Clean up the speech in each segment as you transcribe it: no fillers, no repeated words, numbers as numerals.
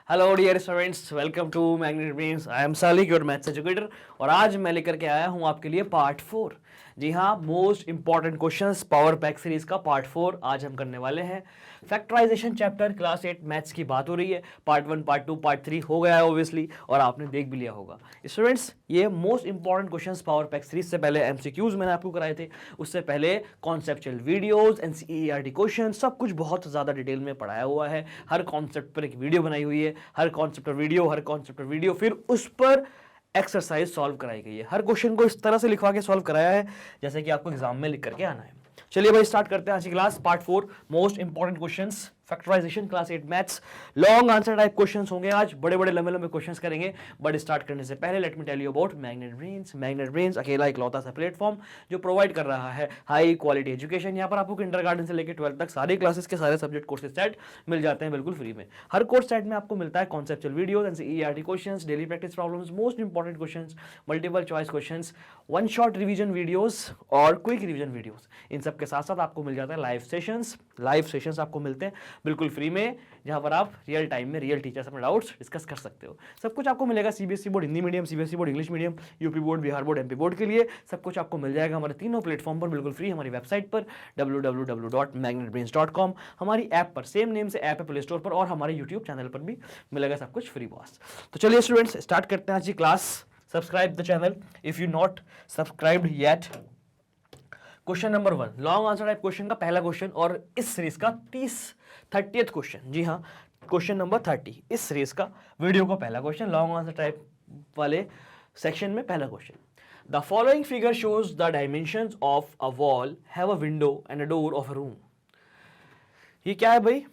Hello dear students, welcome to magnet brains. I am Salik, your maths educator. और आज मैं लेकर के आया हूं आपके लिए पार्ट 4। जी हाँ, most important questions power pack series का पार्ट 4 आज हम करने वाले हैं। फैक्टराइजेशन चैप्टर क्लास 8 मैथ्स की बात हो रही है। पार्ट 1, पार्ट 2, पार्ट 3 हो गया है ऑब्वियसली, और आपने देख भी लिया होगा। स्टूडेंट्स, ये most important questions power pack series से पहले एमसीक्यूज मैंने आपको कराए थे, उससे पहले कॉन्सेप्चुअल वीडियोस, एनसीईआरटी क्वेश्चन, सब कुछ बहुत ज़्यादा डिटेल में पढ़ाया हुआ है। हर कॉन्सेप्ट पर एक वीडियो बनाई हुई है, हर कॉन्सेप्ट पर वीडियो, फिर उस पर एक्सरसाइज सॉल्व कराई गई है। हर क्वेश्चन को इस तरह से लिखवा के सॉल्व कराया है जैसे कि आपको एग्जाम में लिख करके आना है। चलिए भाई, स्टार्ट करते हैं आज की class. Part 4 most important questions factorisation class 8 maths. Long answer type questions होंगे आज, बड़े बड़े लंबे लंबे क्वेश्चंस करेंगे। बट स्टार्ट करने से पहले let me tell you about magnet brains. Magnet brains अकेला इकलौता सा प्लेटफॉर्म जो प्रोवाइड कर रहा है हाई क्वालिटी एजुकेशन। यहाँ पर आपको किंडरगार्टन से लेकर 12th तक सारे क्लासेस के सारे सब्जेक्ट कोर्सेज सेट मिल जाते हैं बिल्कुल फ्री में। हर कोर्स सेट में आपको मिलता है conceptual videos, NCERT questions, daily practice problems, most important questions, multiple choice questions, one shot revision videos और क्विक रिवीजन वीडियोस। इन सब के साथ साथ आपको मिल जाता है लाइव सेशंस आपको मिलते हैं बिल्कुल फ्री में, जहां पर आप रियल टाइम में रियल टीचर से अपने डाउट्स डिस्कस कर सकते हो। सब कुछ आपको मिलेगा CBSE board Hindi medium, CBSE board English medium, UP board, Bihar board, MP board के लिए सब कुछ आपको मिल जाएगा हमारे तीनों प्लेटफॉर्म पर बिल्कुल फ्री। हमारी वेबसाइट पर www.magnetbrains.com, हमारी ऐप पर, सेम नेम से ऐप है प्ले स्टोर पर, और हमारे यूट्यूब चैनल पर भी मिलेगा सब कुछ फ्री बॉस। तो चलिए स्टूडेंट्स, स्टार्ट करते हैं आज की class. Subscribe the channel if you not subscribed yet. Question number 1, long answer type question का पहला क्वेश्चन और इस सीरीज का 30th क्वेश्चन। जी हाँ, क्वेश्चन नंबर 30 इस सीरीज का वीडियो का पहला क्वेश्चन, लॉन्ग आंसर टाइप वाले सेक्शन में पहला question. The following figure shows the dimensions of a wall have a window and a door of a room. ये क्या है भाई?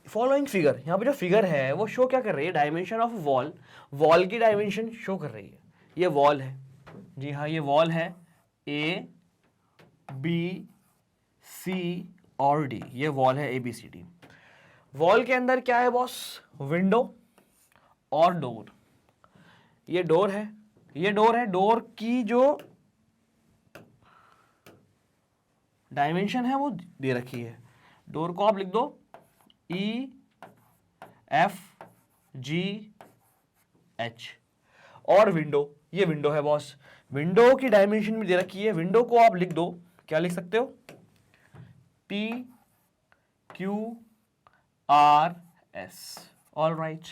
फॉलोइंग फिगर, यहां पे जो फिगर है वो शो क्या कर रही है? डायमेंशन ऑफ वॉल, वॉल की डायमेंशन शो कर रही है। ये वॉल है, जी हाँ ये वॉल है, ए बी सी और डी, ये वॉल है A B C D. Wall के अंदर क्या है बॉस? विंडो और डोर। ये डोर है, ये डोर है। डोर की जो डायमेंशन है वो दे रखी है। डोर को आप लिख दो ई एफ जी एच। और विंडो, ये विंडो है बॉस, विंडो की डायमेंशन भी दे रखी है। विंडो को आप लिख दो, क्या लिख सकते हो? P Q R S. All right,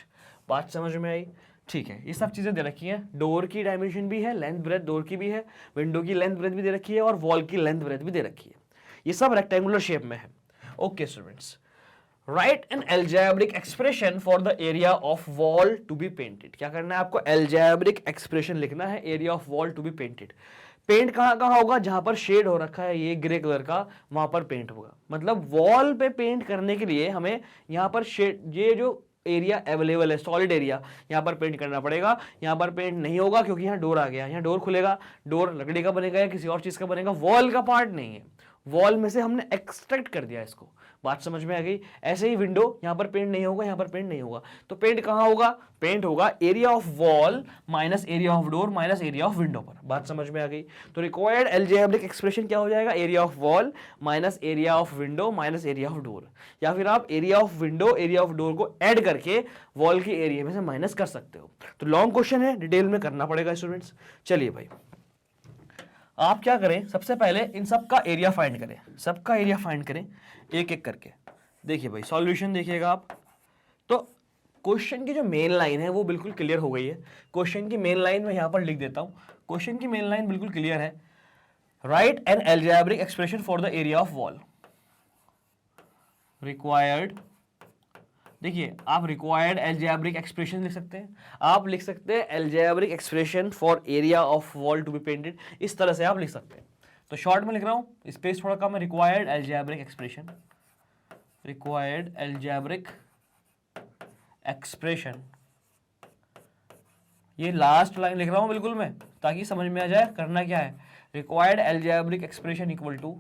बात समझ में आई? ठीक है, ये सब चीजें दे रखी हैं। डोर की डायमेंशन भी है, लेंथ ब्रेथ डोर की भी है, विंडो की लेंथ ब्रेथ भी दे रखी है, और वॉल की लेंथ ब्रेथ भी दे रखी है। ये सब रेक्टेंगुलर शेप में है। Okay students, write an algebraic expression for the area of wall to be painted. क्या करना है आपको? एल्जेब्रिक एक्सप्रेशन लिखना है, area of wall to be painted. Paint कहां कहां होगा? जहां पर शेड हो रखा है ये ग्रे कलर का, वहां पर पेंट होगा। मतलब वॉल पे पेंट करने के लिए हमें यहां पर शेड, ये जो एरिया अवेलेबल है सॉलिड एरिया, यहां पर पेंट करना पड़ेगा। यहां पर पेंट नहीं होगा क्योंकि यहां डोर आ गया, यहां डोर खुलेगा। डोर लकड़ी का बनेगा या किसी और चीज का बनेगा, वॉल का पार्ट नहीं है। वॉल में से हमने एक्सट्रैक्ट कर दिया इसको। बात समझ में आ गई? ऐसे ही विंडो, यहां पर पेंट नहीं होगा, यहां पर पेंट नहीं होगा, तो पेंट कहां होगा? पेंट होगा area of wall minus area of door minus area of window पर। बात समझ में आ गई? तो रिक्वायर्ड एल्जेब्रिक एक्सप्रेशन क्या हो जाएगा? Area of wall minus area of window minus area of door. या फिर आप area of window area of door को ऐड करके वॉल के एरिया में से माइनस कर सकते हो। तो लॉन्ग क्वेश्चन है, डिटेल में करना पड़ेगा स्टूडेंट्स। चलिए भाई, आप क्या करें, सबसे पहले इन सब का एरिया फाइंड करें, सबका एरिया फाइंड करें एक एक करके। देखिए भाई, सॉल्यूशन देखिएगा आप। तो क्वेश्चन की जो मेन लाइन है वो बिल्कुल क्लियर हो गई है। क्वेश्चन की मेन लाइन मैं यहां पर लिख देता हूं। क्वेश्चन की मेन लाइन बिल्कुल क्लियर है। Right an algebraic expression for the area of wall. Required, देखिए आप रिक्वायर्ड एल्जेब्रिक एक्सप्रेशन लिख सकते हैं। आप लिख सकते हैं algebraic expression for area of wall to be painted, इस तरह से आप लिख सकते हैं। तो शॉर्ट में लिख रहा हूं, स्पेस थोड़ा कम है। Required algebraic expression, required algebraic expression, ये लास्ट लाइन लिख रहा हूं बिल्कुल मैं, ताकि समझ में आ जाए करना क्या है। Required algebraic expression equal to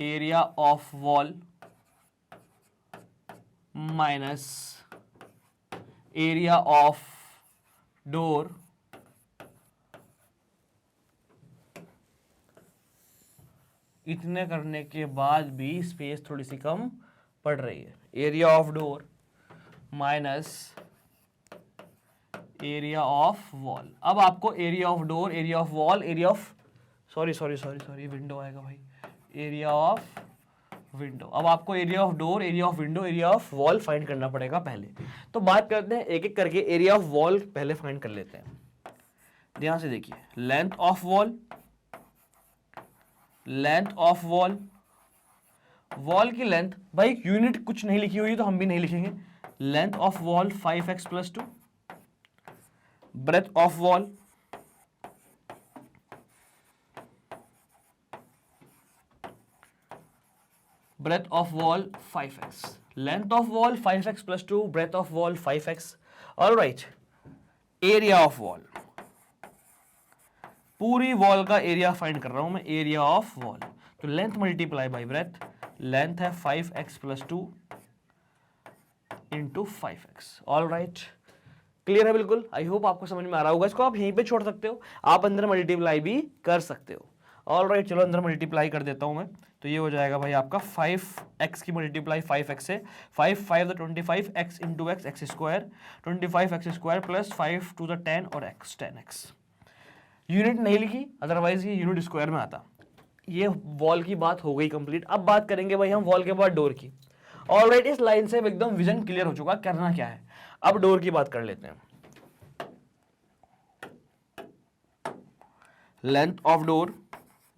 area of wall minus area of door इतने करने के बाद भी स्पेस थोड़ी सी कम पड़ रही है, area of door minus area of wall. अब आपको area of door, area of wall, area of sorry window आएगा भाई, एरिया ऑफ विंडो। अब आपको area of door, area of window, area of wall find करना पड़ेगा पहले। तो बात करते हैं एक एक करके, एरिया ऑफ वॉल पहले फाइंड कर लेते हैं। ध्यान से देखिए, length of wall, length of wall, wall की लेंथ, भाई यूनिट कुछ नहीं लिखी हुई तो हम भी नहीं लिखेंगे। Length of wall 5x + 2, breadth of wall breadth of wall 5x, length of wall 5x + 2, breadth of wall 5x. All right, area of wall, पूरी वॉल का एरिया फाइंड कर रहा हूं मैं, एरिया ऑफ वॉल। तो length multiply by breadth, length है 5x + 2 × 5x। All right, clear है बिल्कुल। आई होप आपको समझ में आ रहा होगा। इसको आप यहीं पे छोड़ सकते हो, आप अंदर मल्टीप्लाई भी कर सकते हो। ऑल राइट, चलो अंदर मल्टीप्लाई कर देता हूं मैं। तो ये हो जाएगा भाई आपका 5x की मल्टीप्लाई 5x से, 5 5 25 x × x x square, 25x square plus 5 to the 10 और x 10x। यूनिट नहीं लिखी, अदरवाइज ये यूनिट स्क्वायर में आता। ये वॉल की बात हो गई कंप्लीट। अब बात करेंगे भाई हम वॉल के बाद डोर की। ऑल राइट, इस लाइन से एकदम विजन क्लियर हो चुका करना क्या है। अब डोर की बात कर लेते हैं। लेंथ ऑफ डोर,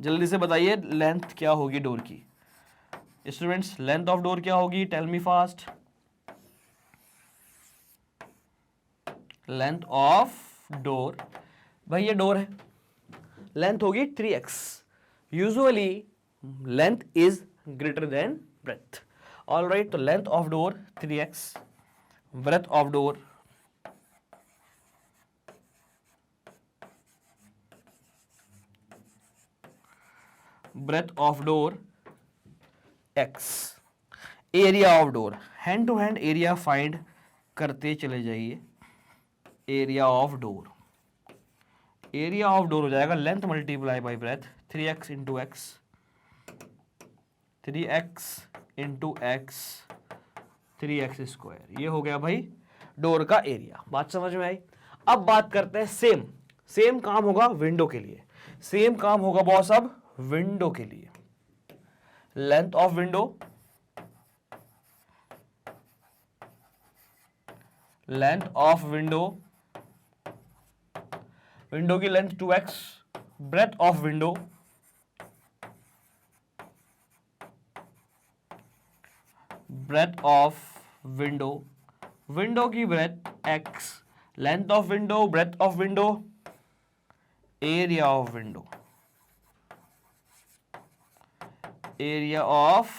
जल्दी से बताइए लेंथ क्या होगी डोर की। स्टूडेंट्स, लेंथ ऑफ डोर क्या होगी, tell me fast. Length of door, भाई ये डोर है, लेंथ होगी 3x। Usually length is greater than breadth. All right, तो length of door 3x, breadth of door breadth of door x, area of door, hand to hand area फाइंड करते चले जाइए। Area of door, area of door हो जाएगा length multiply by breadth, 3x × x, 3x × x, 3x square. ये हो गया भाई डोर का एरिया। बात समझ में आई। अब बात करते हैं सेम काम होगा विंडो के लिए। सेम काम होगा बॉस अब विंडो के लिए। Length of window, length of window, window की length 2x, breadth of window, breadth of window, window की breadth x, length of window, breadth of window, area of window, area of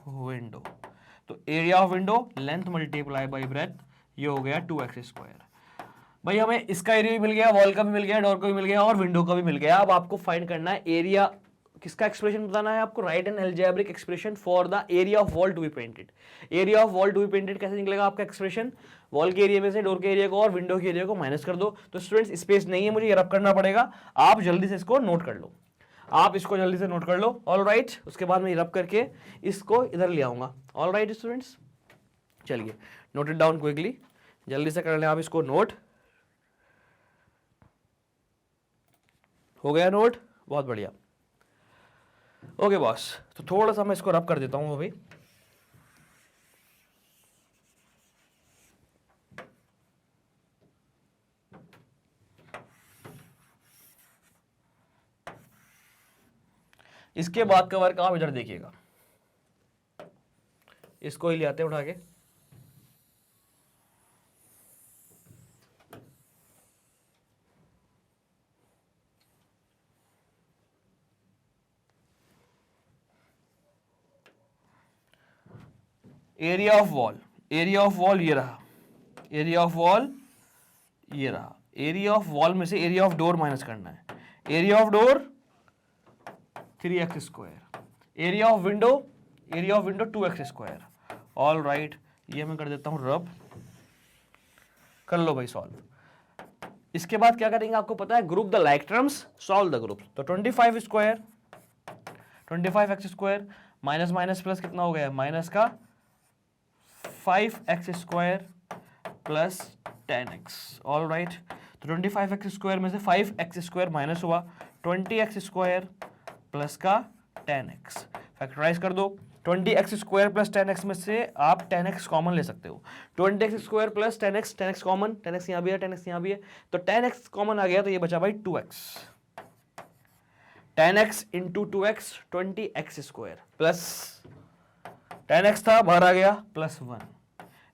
window. तो area of window length multiply by breadth, ये हो गया 2x square. भाई हमें इसका area भी मिल गया, वॉल का भी मिल गया, डोर का भी मिल गया और विंडो का भी मिल गया। अब आपको फाइंड करना है एरिया, किसका एक्सप्रेशन बताना है आपको, write an algebraic expression for the area of wall to be painted. Area of wall to be painted कैसे निकलेगा आपका एक्सप्रेशन, वॉल के एरिया में से डोर के एरिया को और विंडो के एरिया को माइनस कर दो। तो स्टूडेंट्स स्पेस नहीं है, मुझे ये रब करना पड़ेगा, आप जल्दी से इसको नोट कर लो, आप इसको जल्दी से नोट कर लो। ऑल राइट, उसके बाद मैं रब करके इसको इधर ले आऊंगा। ऑल राइट स्टूडेंट्स, चलिए नोट इट डाउन क्विकली, जल्दी से कर लें आप इसको नोट। हो गया नोट, बहुत बढ़िया। ओके बॉस, तो थोड़ा सा मैं इसको रब कर देता हूं अभी। इसके बाद का वर्क आप इधर देखिएगा, इसको ही ले आते हैं उठा के। Area of wall, area of wall ये रहा, एरिया ऑफ वॉल ये रहा। एरिया ऑफ वॉल में से एरिया ऑफ डोर माइनस करना है। Area of door 3x square, area of window, area of window 2x square. All right, ये मैं कर देता हूं रब, कर लो भाई सॉल्व। इसके बाद क्या करेंगे आपको पता है, group the like terms, solve the group. तो 25 square, 25x square minus minus plus कितना हो गया, माइनस का 5x² plus 10x। All right, तो 25x² में से 5x² माइनस हुआ, 20x² प्लस का 10x। फैक्टराइज कर दो, 20x² प्लस 10x में से आप 10x कॉमन ले सकते हो। 20x² plus 10x, 10x common, 10x यहाँ भी है, 10x यहाँ भी है, तो 10x कॉमन आ गया, तो ये बचा भाई 2x। 10x into 2x 20x² plus 10x था, बाहर आ गया, प्लस 1।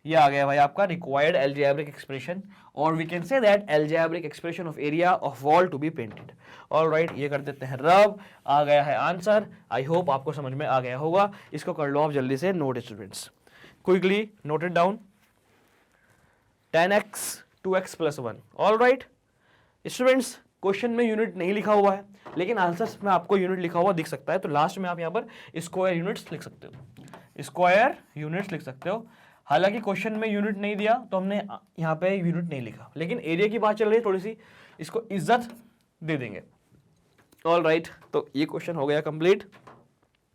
ये आ गया भाई आपका रिक्वायर्ड एल्जेब्रिक एक्सप्रेशन, और we can say that algebraic expression of area of wall to be painted. Alright, ये कर देते हैं रब, आ गया है आंसर। आई होप आपको समझ में आ गया होगा। इसको कर लो आप जल्दी से note students, quickly note it down. 10x 2x plus 1। Alright students, question में यूनिट नहीं लिखा हुआ है, लेकिन आंसर्स में आपको यूनिट लिखा हुआ दिख सकता है, तो लास्ट में आप यहाँ पर स्क्वायर यूनिट्स लिख सकते हो, स्क्वायर यूनिट्स लिख सकते हो। हालांकि क्वेश्चन में यूनिट नहीं दिया तो हमने यहाँ पे यूनिट नहीं लिखा, लेकिन एरिया की बात चल रही है, थोड़ी सी इसको इज्जत दे देंगे। ऑल राइट, तो ये क्वेश्चन हो गया कंप्लीट,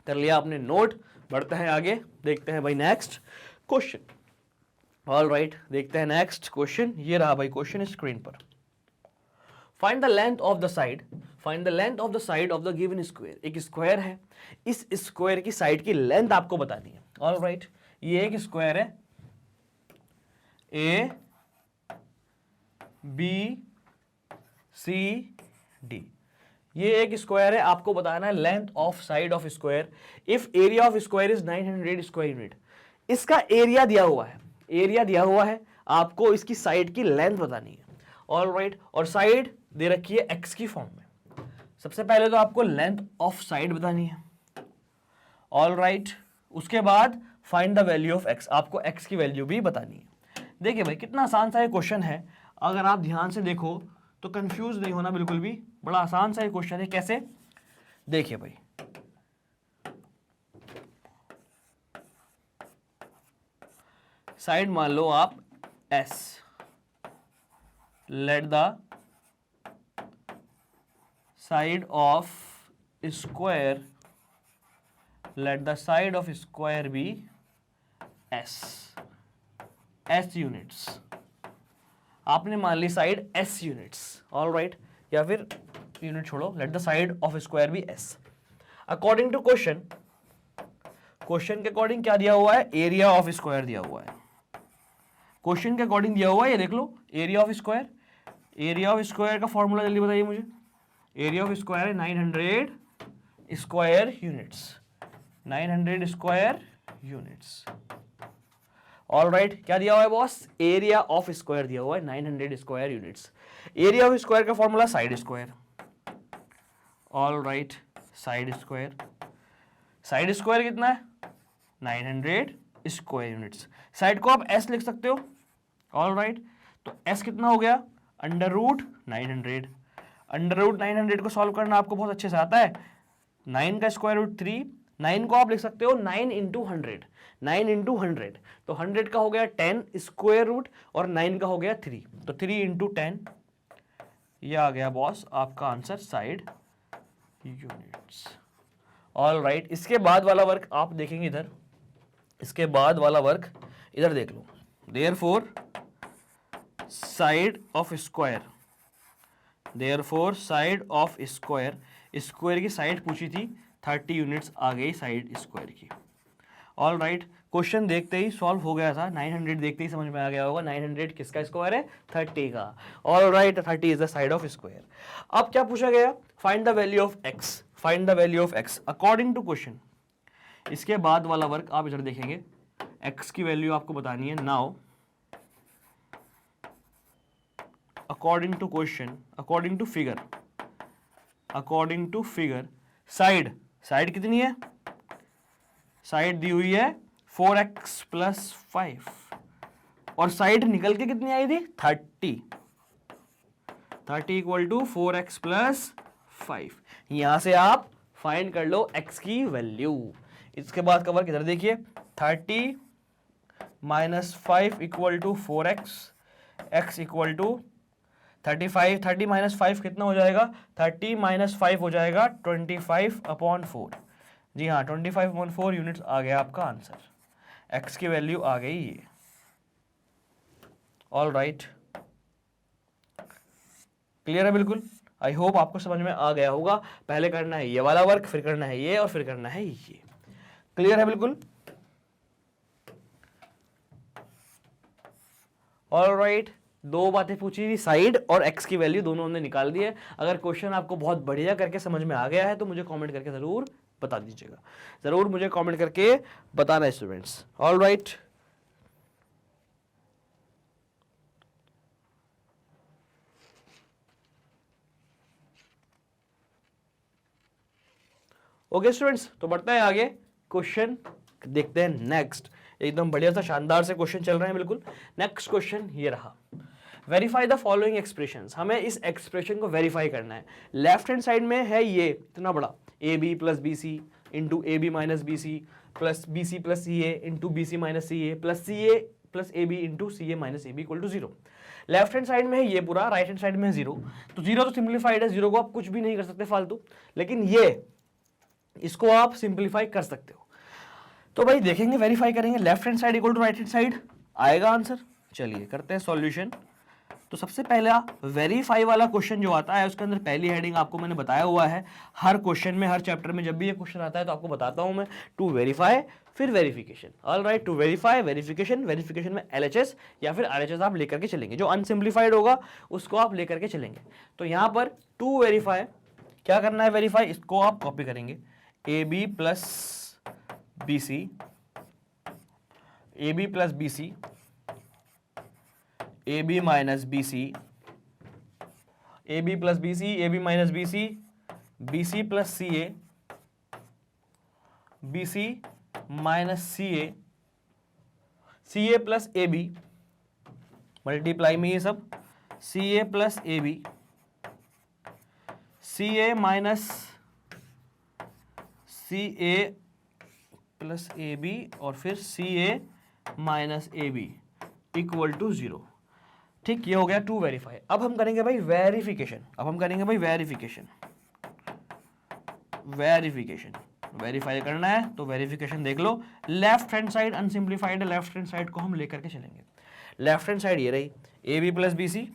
कर लिया आपने नोट। बढ़ते हैं आगे, देखते हैं भाई नेक्स्ट क्वेश्चन। ऑल राइट, देखते हैं नेक्स्ट क्वेश्चन। ये रहा भाई क्वेश्चन स्क्रीन पर। Find the length of the side, find the length of the side of the given square. एक स्क्वायर है, इस स्क्वायर की साइड की लेंथ आपको बतानी है। ऑल राइट, ये एक स्क्वायर है, ए बी सी डी, ये एक स्क्वायर है, आपको बताना है length of side of square. If area of square is 900 square unit, इसका एरिया दिया हुआ है, एरिया दिया हुआ है, आपको इसकी साइड की लेंथ बतानी है। ऑल राइट, और साइड दे रखी है एक्स की फॉर्म में। सबसे पहले तो आपको लेंथ ऑफ साइड बतानी है। ऑल राइट, उसके बाद find the value of x, आपको एक्स की वैल्यू भी बतानी है। देखिए भाई कितना आसान सा ये क्वेश्चन है, अगर आप ध्यान से देखो तो कंफ्यूज नहीं होना बिल्कुल भी, बड़ा आसान सा ये क्वेश्चन है। कैसे, देखिए भाई, साइड मान लो आप S, let the side of square, let the side of square be S units. आपने मान ली side S units. All right, या फिर यूनिट छोड़ो, let the side of square be S। According to question, question के according क्या दिया हुआ है, एरिया ऑफ स्क्वायर दिया हुआ है। क्वेश्चन के अकॉर्डिंग दिया हुआ है, ये देख लो, area of square. Area of square का फॉर्मूला जल्दी बताइए मुझे। एरिया ऑफ स्क्वायर है 900 square units, 900 square units. All right, क्या दिया हुआ है बॉस, एरिया ऑफ स्क्वायर दिया हुआ है 900 square units. Area of square का formula side square. All right, side square, side square कितना है 900 स्क्वायर यूनिट्स। साइड को आप s लिख सकते हो। ऑल राइट, तो s कितना हो गया, अंडर रूट 900। अंडर रूट 900 को सॉल्व करना आपको बहुत अच्छे से आता है। 9 का स्क्वायर रूट 3, 9 को आप लिख सकते हो 9 इंटू 100, 9 इंटू 100, तो 100 का हो गया 10 स्क्वायर रूट, और 9 का हो गया 3, तो 3 इंटू 10, ये आ गया बॉस आपका answer, side units. All right, इसके बाद वाला वर्क आप देखेंगे इधर, इसके बाद वाला वर्क इधर देख लो। Therefore side of square, therefore side of square, square की साइड पूछी थी, 30 यूनिट्स आ गई साइड स्क्वायर की। ऑल राइट, क्वेश्चन देखते ही सॉल्व हो गया था, 900 देखते ही समझ में आ गया होगा 900 किसका स्क्वायर है, 30 का। All right, 30 is the side of square. अब क्या पूछा गया, find the value of x, find the value of x according to question. इसके बाद वाला वर्क आप इधर देखेंगे, एक्स की वैल्यू आपको बतानी है। Now according to question, according to figure, according to figure, side, side कितनी है, साइड दी हुई है 4x प्लस 5, और साइड निकल के कितनी आई थी 30, 30 इक्वल टू 4x प्लस 5। यहां से आप फाइंड कर लो x की वैल्यू। इसके बाद का वर्क इधर देखिए, 30 minus 5 equal to 4x, x equal to 35, 30 minus 5 कितना हो जाएगा, 30 माइनस 5 हो जाएगा 25/4। जी हाँ, 25/4 यूनिट्स आ गया आपका आंसर। x की वैल्यू आ गई ये। ऑल राइट, क्लियर है बिल्कुल। आई होप आपको समझ में आ गया होगा। पहले करना है ये वाला वर्क, फिर करना है ये, और फिर करना है ये। क्लियर है बिल्कुल। ऑल राइट, दो बातें पूछी थी, साइड और एक्स की वैल्यू दोनों हमने निकाल दी है। अगर क्वेश्चन आपको बहुत बढ़िया करके समझ में आ गया है तो मुझे कमेंट करके जरूर बता दीजिएगा, जरूर मुझे कमेंट करके बताना students. All right, okay students, तो बढ़ते हैं आगे, क्वेश्चन देखते हैं नेक्स्ट। एकदम बढ़िया सा शानदार से क्वेश्चन चल रहे हैं बिल्कुल। नेक्स्ट क्वेश्चन ये रहा, वेरीफाई द फॉलोइंग एक्सप्रेशंस। हमें इस एक्सप्रेशन को वेरीफाई करना है। लेफ्ट हैंड साइड में है ये इतना बड़ा a B plus B c into a B minus B C plus C a into b C minus C A plus C A plus A b into c A minus A B equal to 0। Left hand side में है ये पूरा, right hand side में है 0। तो 0 तो simplified है, 0 को आप कुछ भी नहीं कर सकते फालतू, लेकिन ये इसको आप सिंप्लीफाई कर सकते हो। तो भाई देखेंगे, वेरीफाई करेंगे, left hand side equal to right hand side आएगा आंसर। चलिए करते हैं सॉल्यूशन। तो सबसे पहला वेरीफाई वाला क्वेश्चन जो आता है उसके अंदर पहली हेडिंग आपको मैंने बताया हुआ है। हर क्वेश्चन में, हर चैप्टर में जब भी ये क्वेश्चन आता है तो आपको बताता हूं मैं, टू वेरीफाई फिर verification. All right, to verify, verification, verification में एलएचएस या फिर आरएचएस आप लेकर के चलेंगे, जो अनसिंप्लीफाइड होगा उसको आप लेकर के चलेंगे। तो यहां पर टू वेरीफाई क्या करना है, वेरीफाई, इसको आप कॉपी करेंगे, A B plus B C, A B plus B C, A B minus B C, A B plus B C, A B minus B C, B C plus C A, B C minus C A plus A B, multiply में ये सब, C A plus A B, C A minus C A plus A B, और फिर C A minus A B equal to 0। ठीक, ये हो गया to verify. अब हम करेंगे भाई वेरिफिकेशन। वेरिफिकेशन वेरीफाई करना है तो वेरिफिकेशन देख लो। लेफ्ट हैंड साइड अनसिंप्लीफाइड है, लेफ्ट हैंड साइड को हम लेकर के चलेंगे। लेफ्ट हैंड साइड ये रही, A B plus B C,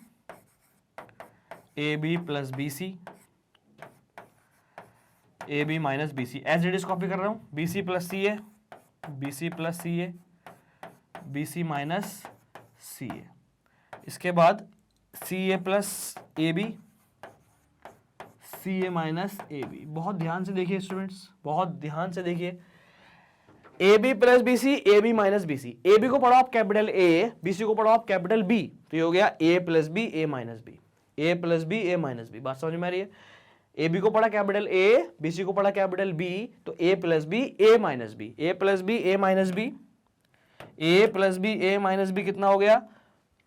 A B plus B C, A B minus B C, as it is copy कर रहा हूं, B C plus C A, B C plus C A, B C minus C A. इसके बाद C A plus A B, C A minus A B. बहुत ध्यान से देखिए students, बहुत ध्यान से देखिए, A B plus B C, A B minus B C. A b को पढ़ो आप कैपिटल ए, बी सी को पढ़ो आप कैपिटल बी, तो ये हो गया A plus B A minus B, A plus B A minus B. बात समझ में आ रही है? ए बी को पढ़ा कैपिटल ए, बी सी को पढ़ा कैपिटल बी, तो A plus B A minus B, A plus B A minus B, A plus B A minus B कितना हो गया,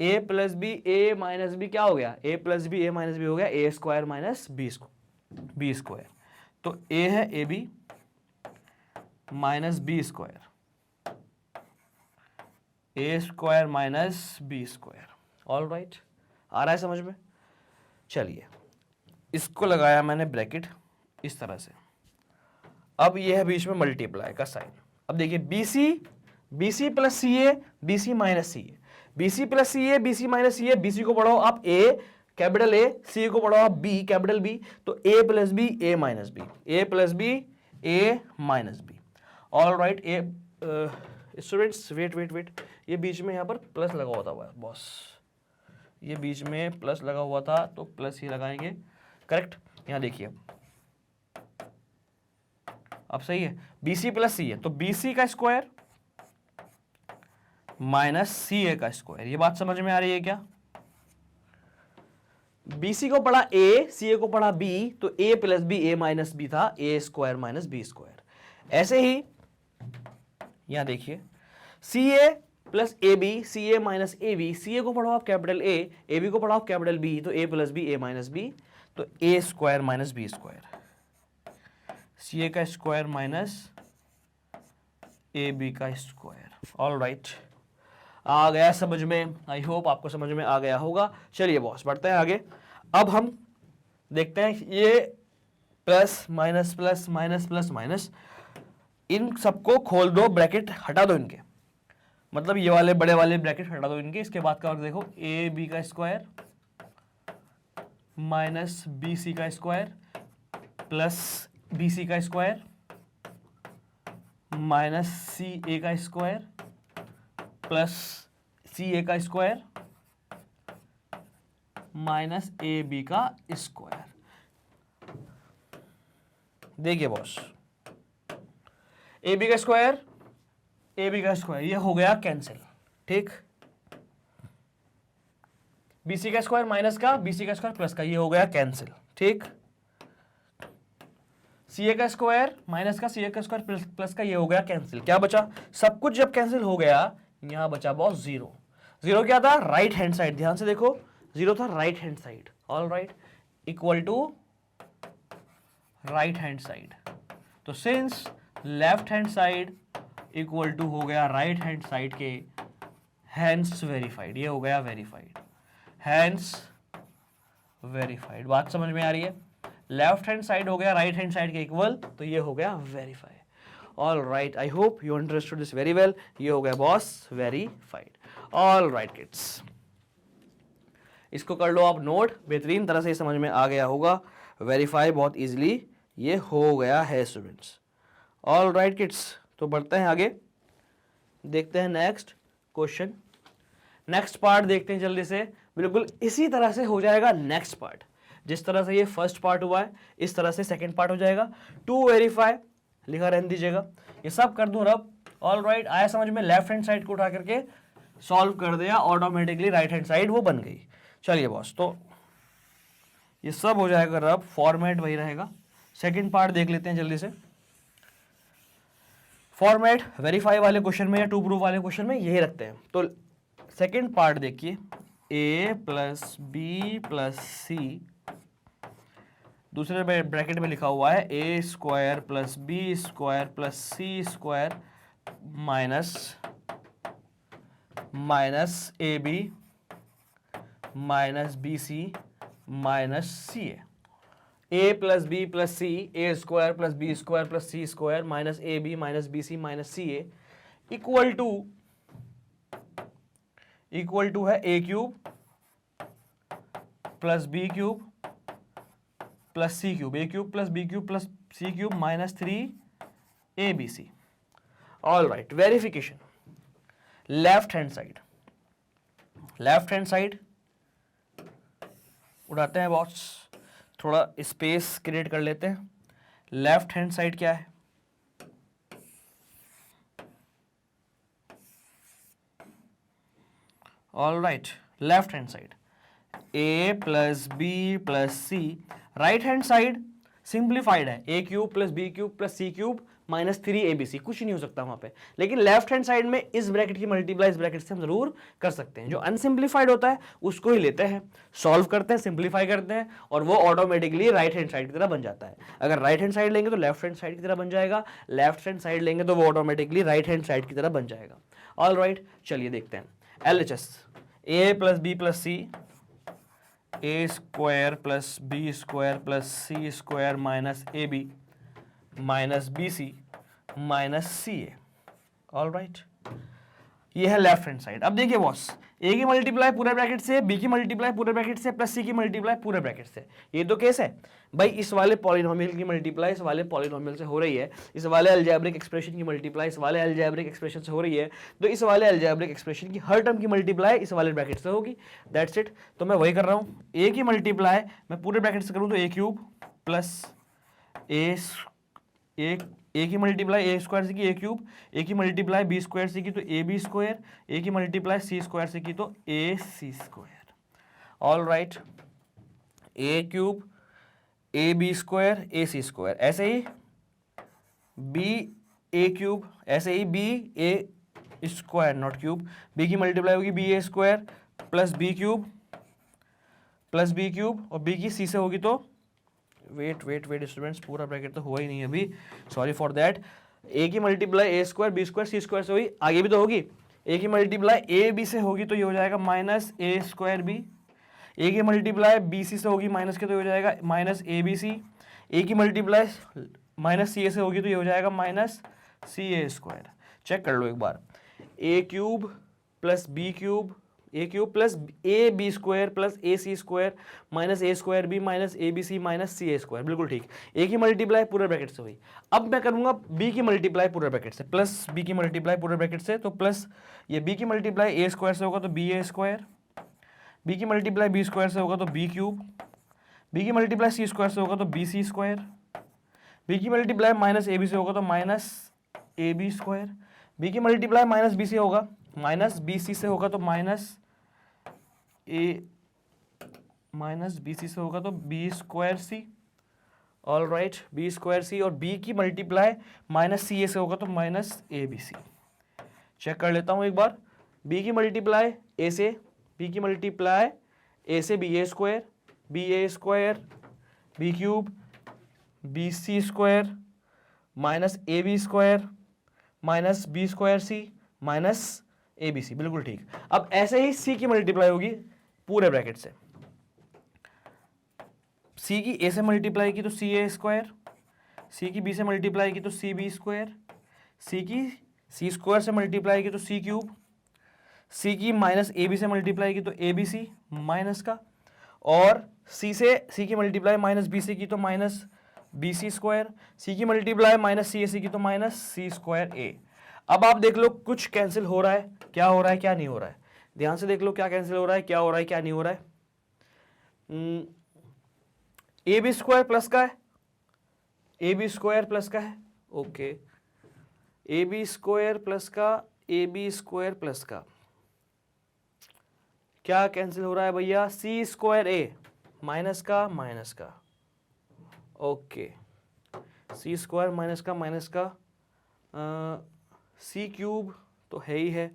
A plus B A minus B क्या हो गया, A plus B A minus B हो गया A square minus B square. तो A है A B minus B square, A square minus B square. All right, आ रहा है समझ में? चलिए, इसको लगाया मैंने ब्रैकेट इस तरह से। अब ये है बीच में मल्टीप्लाई का साइन। अब देखिए बी सी प्लस सी ए, बी सी माइनस सी ए, बी सी प्लस सी ए, बी सी माइनस सी ए। बी सी को पढ़ो आप ए कैपिटल ए, सी को पढ़ो आप बी कैपिटल बी, तो A plus B A minus B, A plus B A minus b. All right, A students wait, ये बीच में यहाँ पर प्लस लगा हुआ था बॉस, ये बीच में प्लस लगा हुआ था तो प्लस ही लगाएंगे, करेक्ट। यहाँ देखिए अब सही है, बी सी प्लस सी है तो बी सी का स्क्वायर माइनस सी ए का स्क्वायर। ये बात समझ में आ रही है क्या? बी सी को पढ़ा ए, सी ए को पढ़ा बी, तो A plus B A minus B था, A square minus B square. ऐसे ही यहां देखिए C A plus A B, C A minus A B, C A को पढ़ो आप कैपिटल ए बी को पढ़ो आप कैपिटल बी, तो A plus B A minus B, तो A square minus B square, सी ए का स्क्वायर माइनस ए बी का स्क्वायर। ऑल राइट, आ गया समझ में? आई होप आपको समझ में आ गया होगा। चलिए बॉस बढ़ते हैं आगे। अब हम देखते हैं ये plus minus plus minus plus minus, इन सबको खोल दो, ब्रैकेट हटा दो इनके, मतलब ये वाले बड़े वाले ब्रैकेट हटा दो इनके, इसके बाद का और देखो ए बी का स्क्वायर माइनस बी सी का स्क्वायर प्लस बी सी का स्क्वायर माइनस सी ए का स्क्वायर प्लस सी ए का स्क्वायर माइनस ए बी का स्क्वायर। देखिए बॉस, ए बी का स्क्वायर ए बी का स्क्वायर ये हो गया कैंसिल, ठीक। बी सी का स्क्वायर माइनस का बी सी का स्क्वायर प्लस का ये हो गया कैंसिल, ठीक। सी ए का स्क्वायर माइनस का सी ए का स्क्वायर प्लस का ये हो गया कैंसिल। क्या बचा? सब कुछ जब कैंसिल हो गया यहां बचा बॉस जीरो। जीरो क्या था? राइट हैंड साइड, ध्यान से देखो, जीरो था right hand side. All right, equal to right hand side. तो since left hand side equal to हो गया राइट हैंड साइड के, हैंस वेरीफाइड, ये हो गया वेरीफाइड, हैंस वेरीफाइड। बात समझ में आ रही है? लेफ्ट हैंड साइड हो गया राइट हैंड साइड के इक्वल, तो ये हो गया verify. All right, I hope you understood this very well. ये हो गया boss verified. All right kids, इसको कर लो आप नोट, बेहतरीन तरह से समझ में आ गया होगा। वेरीफाई बहुत इजीली ये हो गया है स्टूडेंट्स। ऑल राइट किड्स, तो बढ़ते हैं आगे, देखते हैं नेक्स्ट क्वेश्चन। नेक्स्ट पार्ट देखते हैं जल्दी से। बिल्कुल इसी तरह से हो जाएगा नेक्स्ट पार्ट, जिस तरह से ये फर्स्ट पार्ट हुआ है इस तरह से सेकंड पार्ट हो जाएगा। टू वेरीफाई लिखा रहने दीजिएगा, ये सब कर दूं रब। ऑल राइट, आया समझ में? लेफ्ट हैंड साइड को उठा करके सॉल्व कर दिया, ऑटोमेटिकली राइट हैंड साइड वो बन गई। चलिए बॉस, तो ये सब हो जाएगा रब, फॉर्मेट वही रहेगा। सेकंड पार्ट देख लेते हैं जल्दी से। फॉर्मेट वेरीफाई वाले क्वेश्चन में या टू प्रूफ वाले क्वेश्चन में यही रखते हैं। तो सेकंड पार्ट देखिए, A plus B plus C, दूसरे ब्रैकेट में लिखा हुआ है A square plus B square plus C square minus A B minus B C minus C A plus B plus C, A square plus B square plus C square minus A B minus B C minus C A equal to है A cube plus B cube plus C cube, A cube plus B cube plus C cube minus 3 ABC। All right, verification left hand side, left hand side उठाते हैं boss, थोड़ा space create कर लेते हैं। Left hand side क्या है? All right, left hand side a plus B plus C, right hand side simplified है, A cube plus B cube plus C cube minus 3 ABC, कुछ नहीं हो सकता वहां पे। लेकिन लेफ्ट हैंड साइड में इस ब्रैकेट की मल्टीप्लाई इस ब्रैकेट से हम जरूर कर सकते हैं। जो अनसिंप्लीफाइड होता है उसको ही लेते हैं, सॉल्व करते हैं, सिंप्लीफाई करते हैं, और वो ऑटोमेटिकली राइट हैंड साइड की तरह बन जाता है। अगर राइट हैंड साइड लेंगे तो लेफ्ट हैंड साइड की तरह बन जाएगा, लेफ्ट हैंड साइड लेंगे तो वो ऑटोमेटिकली राइट हैंड साइड की तरह बन जाएगा। ऑल राइट, चलिए देखते हैं। LHS, a plus B plus C, A square plus B square plus C square minus A B minus B C minus C a. All right, ये है left hand side. अब देखिए बॉस, ए की multiply पूरे bracket से, B की multiply पूरे bracket से, प्लस सी की मल्टीप्लाई पूरे ब्रैकेट से। ये तो केस है भाई, इस वाले पॉलिनोमियल की मल्टीप्लाई इस वाले पॉलिनोमियल से हो रही है, इस वाले अलजेब्रिक एक्सप्रेशन की मल्टीप्लाई इस वाले अलजेब्रिक एक्सप्रेशन से हो रही है, तो इस वाले अलजेब्रिक एक्सप्रेशन की हर टर्म की मल्टीप्लाई इस वाले ब्रैकेट से होगी। That's it. तो मैं वही कर रहा हूँ, ए की मल्टीप्लाई मैं पूरे ब्रैकेट से करूँ तो ए क्यूब प्लस ए की मल्टीप्लाई ए स्क्वायर से की ए क्यूब, ए की मल्टीप्लाई बी स्क्वायर से की तो ए बी स्क्वायर, ए की मल्टीप्लाई सी स्क्वायर से की तो A C square. All right, A cube A B square A C square, ऐसे ही बी ए क्यूब, ऐसे ही B A square not cube, B की मल्टीप्लाई होगी बी ए स्क्वायर प्लस बी क्यूब और बी की सी से होगी तो वेट स्टूडेंट्स, पूरा ब्रैकेट तो हुआ ही नहीं अभी, सॉरी फॉर दैट। ए की multiply A square B square C square से हुई, आगे भी तो होगी। ए की मल्टीप्लाई ए बी से होगी तो ये हो जाएगा माइनस ए स्क्वायर बी, ए की मल्टीप्लाई बी सी से होगी माइनस के तो हो जाएगा माइनस ए बी सी, ए की मल्टीप्लाई माइनस सी ए से होगी तो ये हो जाएगा माइनस सी ए स्क्वायर। चेक कर लो एक बार, A cube plus B cube, A cube plus A B square plus A C square minus A square B minus A B C minus C A square, बिल्कुल ठीक। ए की मल्टीप्लाई पूरे bracket से हुई। अब मैं करूंगा बी की मल्टीप्लाई पूरे ब्रैकेट से, प्लस बी की मल्टीप्लाई पूरे ब्रैकेट से, तो प्लस ये बी की मल्टीप्लाई ए स्क्वायर से होगा तो बी ए स्क्वायर, बी की मल्टीप्लाई बी स्क्वायर से होगा तो बी क्यूब, बी की मल्टीप्लाई सी स्क्वायर से होगा तो बी सी स्क्वायर, बी की मल्टीप्लाई माइनस ए बी से होगा तो minus A B square, b की मल्टीप्लाई माइनस बी से होगा माइनस बी सी से होगा तो minus a minus B c से होगा तो b square c, all right, b square सी, और बी की मल्टीप्लाई माइनस सी ए से होगा तो minus A B c. Check कर लेता हूं एक बार, बी की मल्टीप्लाई ए से, बी की मल्टीप्लाई ए से b A square, b A square, b cube, b c square minus A B square minus B square C minus A B c, बिल्कुल ठीक। अब ऐसे ही सी की मल्टीप्लाई होगी पूरे ब्रैकेट से, सी की ए से मल्टीप्लाई की तो सी ए स्क्वायर, सी की बी से मल्टीप्लाई की तो सी बी स्क्वायर, सी की सी स्क्वायर से मल्टीप्लाई की तो सी क्यूब, सी की माइनस ए बी से मल्टीप्लाई की तो ए बी सी माइनस का, और सी से सी की मल्टीप्लाई माइनस बी सी की तो माइनस बी सी स्क्वायर, सी की मल्टीप्लाई माइनस सी ए सी की तो माइनस सी स्क्वायर ए। अब आप देख लो कुछ कैंसिल हो रहा है, क्या हो रहा है क्या नहीं हो रहा है, ध्यान से देख लो क्या कैंसिल हो रहा है, क्या हो रहा है क्या नहीं हो रहा है। ए बी स्क्वायर प्लस का है, ए बी स्क्वायर प्लस का है, okay, a B square plus का, ए बी स्क्वायर प्लस का, क्या कैंसिल हो रहा है भैया, सी स्क्वायर ए माइनस का, ओके, सी स्क्वायर माइनस का, सी क्यूब तो है ही है,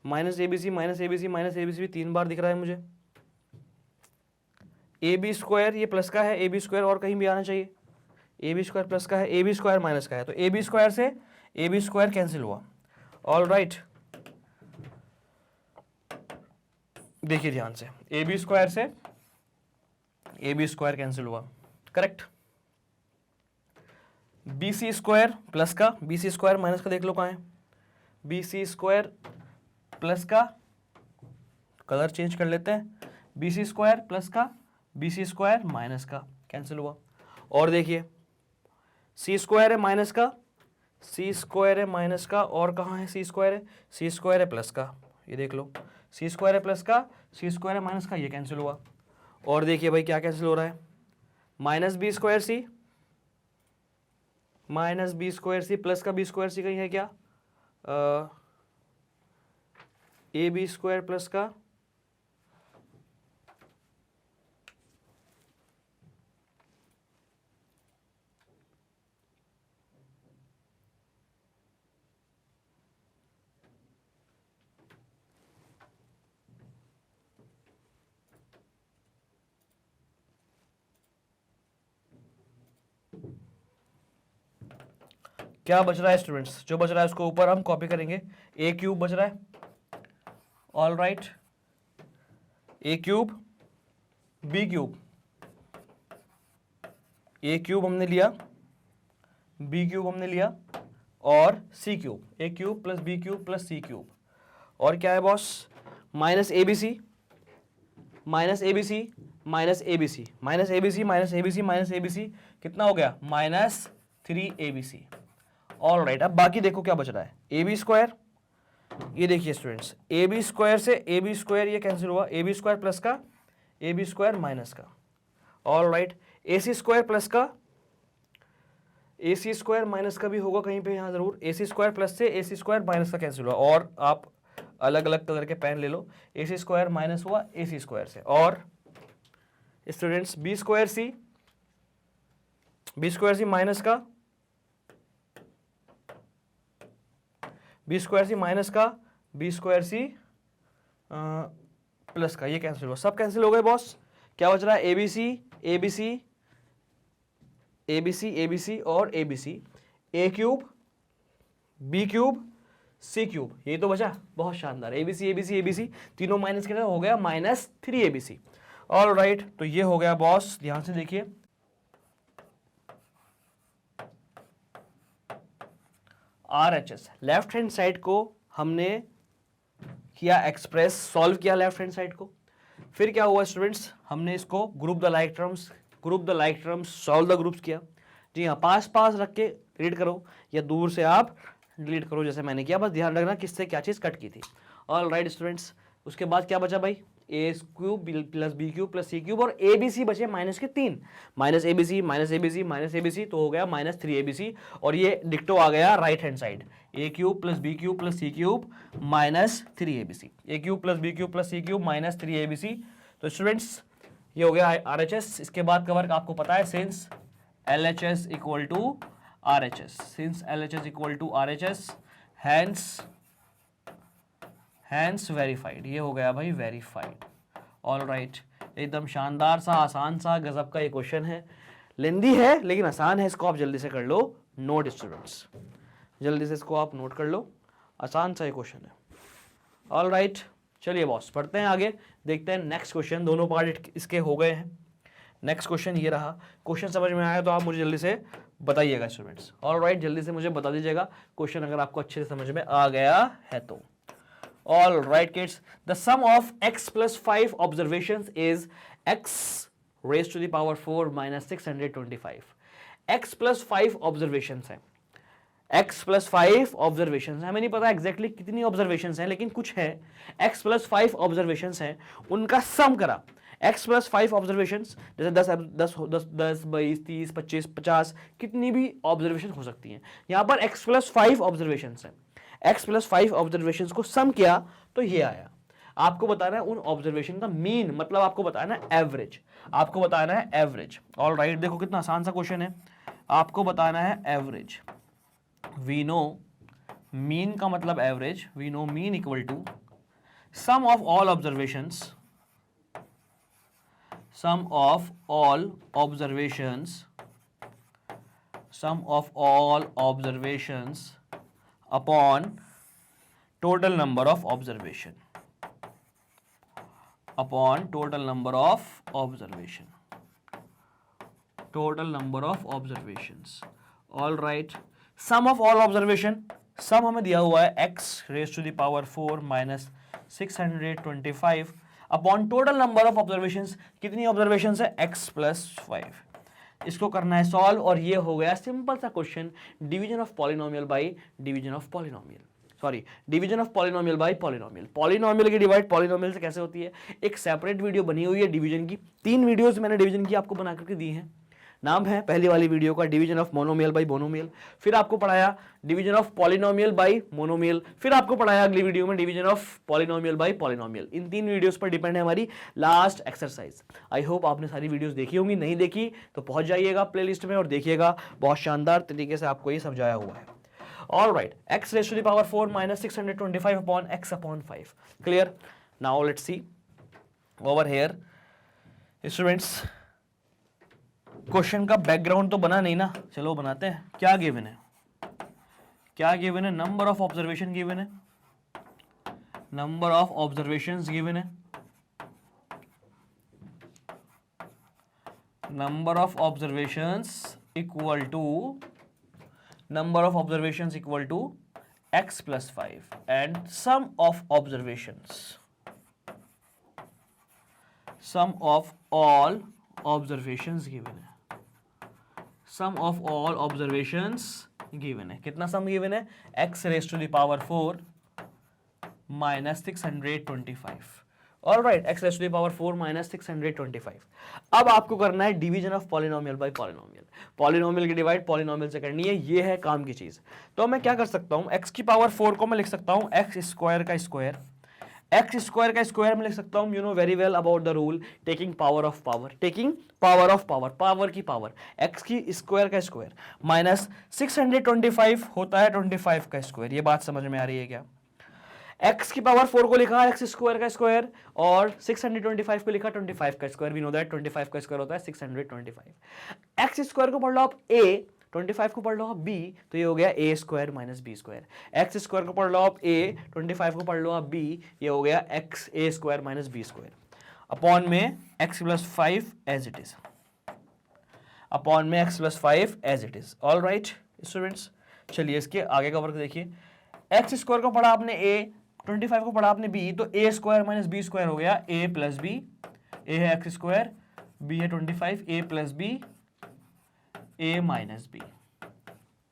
minus A B C minus A B C minus A B c 3 बार दिख रहा है मुझे, ए बी स्क्वायर ये प्लस का है, ए बी स्क्वायर और कहीं भी आना चाहिए, ए बी स्क्वायर प्लस का है, ए बी स्क्वायर माइनस का है, तो ए बी स्क्वायर से ए बी स्क्वायर कैंसिल हुआ, ऑल राइट। देखिए ध्यान से, ए बी स्क्वायर से ए बी स्क्वायर कैंसिल हुआ, correct. B c square plus का, बी सी स्क्वायर माइनस का देख लो कहाँ है, बी सी स्क्वायर प्लस का, कलर चेंज कर लेते हैं, बी सी स्क्वायर प्लस का, बी सी स्क्वायर माइनस का कैंसिल हुआ, और देखिए सी स्क्वायर है माइनस का, सी स्क्वायर है माइनस का, और कहाँ है सी स्क्वायर है, सी स्क्वायर है प्लस का, ये देख लो, सी स्क्वायर है प्लस का, सी स्क्वायर है माइनस का, ये कैंसिल हुआ, और देखिए भाई क्या कैंसिल हो रहा है, माइनस बी स्क्वायर सी minus B square C plus का बी स्क्वायर सी कहीं है क्या, ए बी स्क्वायर प्लस का, क्या बच रहा है स्टूडेंट्स, जो बच रहा है उसको ऊपर हम कॉपी करेंगे, ए क्यूब बच रहा है, all right, A cube, B cube, A cube हमने लिया, बी क्यूब हमने लिया, और C cube, A cube plus B cube plus C cube, और क्या है boss, minus A B C minus A B C minus A B C minus A B C minus A B C minus A B C, कितना हो गया, minus 3 A B C, all right. अब बाकी देखो क्या बच रहा है, ए बी स्क्वायर, ये देखिए स्टूडेंट्स, ए बी स्क्वायर से ए बी स्क्वायर ये कैंसिल हुआ, ए बी स्क्वायर प्लस का, ए बी स्क्वायर माइनस का, ऑल राइट, ए सी स्क्वायर प्लस का, ए सी स्क्वायर माइनस का भी होगा कहीं पे यहाँ जरूर, ए सी स्क्वायर प्लस से ए सी स्क्वायर माइनस का कैंसिल हुआ, और आप अलग अलग कलर के पेन ले लो, ए सी स्क्वायर माइनस हुआ ए सी स्क्वायर से, और स्टूडेंट्स बी स्क्वायर सी माइनस का, बी स्क्वायर सी माइनस का, बी स्क्वायर सी प्लस का, ये कैंसिल हुआ, सब कैंसिल हो गए बॉस। क्या बच रहा है, A B C A B C A B C A B C और A B C, A cube B cube C cube, ये तो बचा, बहुत शानदार, A B C A B C A B C तीनों माइनस के हो गया minus 3 A B C, all right. तो ये हो गया बॉस, ध्यान से देखिए, RHS लेफ्ट हैंड साइड को हमने किया एक्सप्रेस, सॉल्व किया लेफ्ट हैंड साइड को। फिर क्या हुआ स्टूडेंट्स, हमने इसको group the like terms, solve the groups किया। जी हाँ, पास पास रख के रीड करो या दूर से आप डिलीट करो जैसे मैंने किया, बस ध्यान रखना किससे क्या चीज़ कट की थी। ऑल राइट स्टूडेंट्स, उसके बाद क्या बचा भाई, A cube plus B cube plus C cube, और ए बी सी बचे माइनस के 3, minus A B C minus A B C minus A B C, तो हो गया माइनस 3 ABC, और ये डिक्टो आ गया right hand side, A cube plus B cube plus C cube minus 3ABC, A cube plus B cube plus C cube minus 3ABC। तो students ये हो गया RHS। इसके बाद कवर आपको पता है, since LHS equal to RHS, since LHS equal to RHS, hence verified, ये हो गया भाई वेरीफाइड। ऑल राइट, एकदम शानदार सा, आसान सा, गजब का ये क्वेश्चन है, लेंदी है लेकिन आसान है, इसको आप जल्दी से कर लो नोट स्टूडेंट्स, जल्दी से इसको आप नोट कर लो, आसान सा ये क्वेश्चन है। ऑल राइट, चलिए बॉस पढ़ते हैं आगे, देखते हैं नेक्स्ट क्वेश्चन, दोनों पार्ट इसके हो गए हैं। नेक्स्ट क्वेश्चन ये रहा, क्वेश्चन समझ में आया तो आप मुझे जल्दी से बताइएगा स्टूडेंट्स। ऑल राइट, जल्दी से मुझे बता दीजिएगा क्वेश्चन अगर आपको अच्छे से समझ में आ गया है तो। All right kids, the sum of x plus 5 observations is x raise to the power 4 minus 625। x plus 5 observations है, x प्लस 5 ऑब्जर्वेशंस है, हमें नहीं पता एग्जैक्टली कितनी ऑब्जर्वेशंस हैं, लेकिन कुछ है, x प्लस 5 ऑब्जर्वेशंस हैं, उनका सम करा। x प्लस 5 ऑब्जर्वेशंस जैसे 10, 20, 30, 25, 50 कितनी भी ऑब्जर्वेशन हो सकती हैं, यहाँ पर x प्लस 5 ऑब्जर्वेशंस हैं, x प्लस 5 ऑब्जर्वेशंस को सम किया तो ये आया। आपको बताना है उन ऑब्जर्वेशन का मीन, मतलब आपको बताना है एवरेज, आपको बताना है एवरेज। ऑल राइट, देखो कितना आसान सा क्वेश्चन है, आपको बताना है एवरेज। वी नो मीन का मतलब average, we know mean equal to sum of all observations, sum of all observations, sum of all observations upon total number of observation, upon total number of observation, total number of observations। all right, sum of all observation, sum हमें दिया हुआ है x raised to the power 4 minus 625 upon total number of observations, कितनी observations है x plus 5। इसको करना है solve, और ये हो गया सिंपल सा question, division of polynomial by division of polynomial, sorry division of polynomial by polynomial. Polynomial की डिवाइड पॉलिनोमियल से कैसे होती है, एक सेपरेट वीडियो बनी हुई है डिवीजन की, 3 वीडियोस मैंने डिवीजन की आपको बना करके दी हैं। नाम है पहली वाली वीडियो का division of monomial bye monomial, फिर आपको पढ़ाया division of polynomial bye monomial, फिर आपको पढ़ाया अगली वीडियो में division of polynomial by polynomial. In 3 videos पर डिपेंड है हमारी लास्ट एक्सरसाइज। आई होप आपने सारी वीडियोस देखी होंगी, नहीं देखी तो पहुंच जाइएगा प्लेलिस्ट में और देखिएगा, बहुत शानदार तरीके से आपको ये समझाया हुआ है। All right, x raise to the power 4 minus 625 upon x upon 5, clear. Now let's see over here students, question का बैकग्राउंड तो बना नहीं ना, चलो बनाते हैं। क्या गिवन है, क्या गिवन है, नंबर ऑफ ऑब्जर्वेशन गिवन है, नंबर ऑफ ऑब्जर्वेशंस गिवन है, number of observations equal to, number of observations equal to x plus 5 and sum of observations, sum of all observations given है, sum of all observations given है। कितना sum given है, x raise to the power 4 minus 625। All right, x raise to the power 4 minus 625। अब आपको करना है division of polynomial by polynomial, polynomial की divide polynomial से करनी है, ये है काम की चीज। तो मैं क्या कर सकता हूं, x की पावर 4 को मैं लिख सकता हूं x स्क्वायर का स्क्वायर, x स्क्वायर का स्क्वायर में लिख सकता हूं, you know very well about the rule taking power of power, taking power of power, power की पावर, x की स्क्वायर का स्क्वायर माइनस 625 होता है 25 का स्क्वायर। ये बात समझ में आ रही है क्या, x की पावर 4 को लिखा x स्क्वायर का स्क्वायर और 625 को लिखा 25 का स्क्वायर। वी नो दैट 25 का स्क्वायर होता है 625। x स्क्वायर को पढ़ लो आप a, 25 को पढ़ लो आप b, तो ये हो गया a square minus b square. x square को पढ़ लो आप a, 25 को पढ़ लो आप b, ये हो गया x a square minus b square upon में x plus 5 as it is, upon में x plus 5 as it is. All right students, चलिए इसके आगे का वर्क देखिए। x स्क्वायर को पढ़ा आपने a, 25 को पढ़ा आपने b, तो a square minus B square हो गया a प्लस बी, a है एक्स स्क्वायर, b है 25, a plus B, a minus b,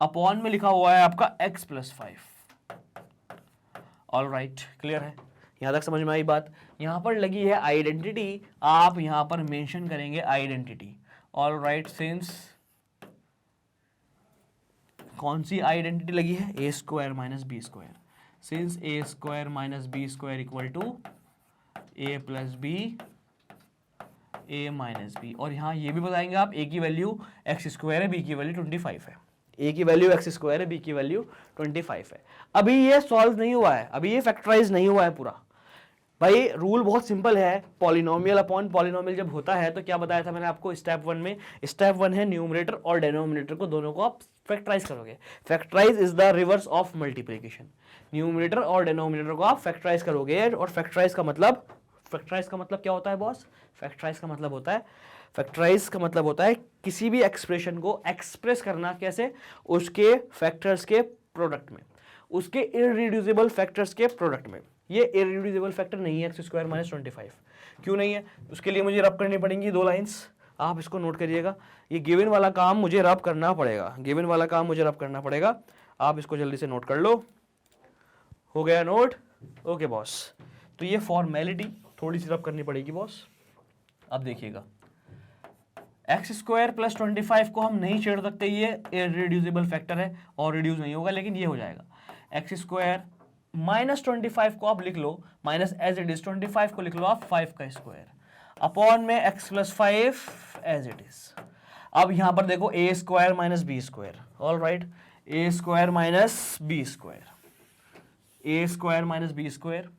upon में लिखा हुआ है आपका x plus 5। All right, clear है, यहां तक समझ में आई बात। यहां पर लगी है आइडेंटिटी, आप यहां पर मेंशन करेंगे आइडेंटिटी। ऑल राइट, सिंस कौन सी आइडेंटिटी लगी है, A square minus B square, since A square minus B square equal to A plus B, A minus B. और यहाँ ये भी बताएंगे आप, ए की वैल्यू एक्स स्क्वायर है, बी की वैल्यू 25 है, ए की वैल्यू एक्स स्क्वायर है, बी की वैल्यू 25 है। अभी ये सॉल्व नहीं हुआ है, अभी ये फैक्टराइज नहीं हुआ है पूरा। भाई रूल बहुत सिंपल है, पॉलिनोमियल अपॉन पॉलिनोमियल जब होता है तो क्या बताया था मैंने आपको स्टेप 1 में, स्टेप 1 है न्यूमरेटर और डेनोमिनेटर को दोनों को आप फैक्टराइज करोगे। Factorise is the reverse of multiplication, numerator और डेनोमिनेटर को आप फैक्टराइज करोगे। और फैक्टराइज का मतलब क्या होता है बॉस, फैक्टराइज का मतलब होता है किसी भी एक्सप्रेशन को एक्सप्रेस करना, कैसे, उसके फैक्टर्स के प्रोडक्ट में, उसके इररिड्यूसिबल फैक्टर्स के प्रोडक्ट में। ये इररिड्यूसिबल फैक्टर नहीं है एक्स स्क्वायर माइनस 25, क्यों नहीं है, उसके लिए मुझे रब करनी पड़ेंगी 2 लाइंस, आप इसको नोट करिएगा। ये गिवन वाला काम मुझे रब करना पड़ेगा, आप इसको जल्दी से नोट कर लो। हो गया नोट, ओके बॉस। तो ये फॉर्मेलिटी थोड़ी सी रब करनी पड़ेगी बॉस। अब देखिएगा, एक्स स्क्वायर प्लस 25 को हम नहीं छेड़ सकते, ये इररिड्यूसिबल फैक्टर है और रिड्यूस नहीं होगा, लेकिन ये हो जाएगा एक्स स्क्वायर माइनस 25 को आप लिख लो माइनस एज इट इज, 25 को लिख लो आप 5 का स्क्वायर, अपॉन में X plus 5 as it is. अब यहां पर देखो A square minus B square, all right, A square minus B square, A square minus B square,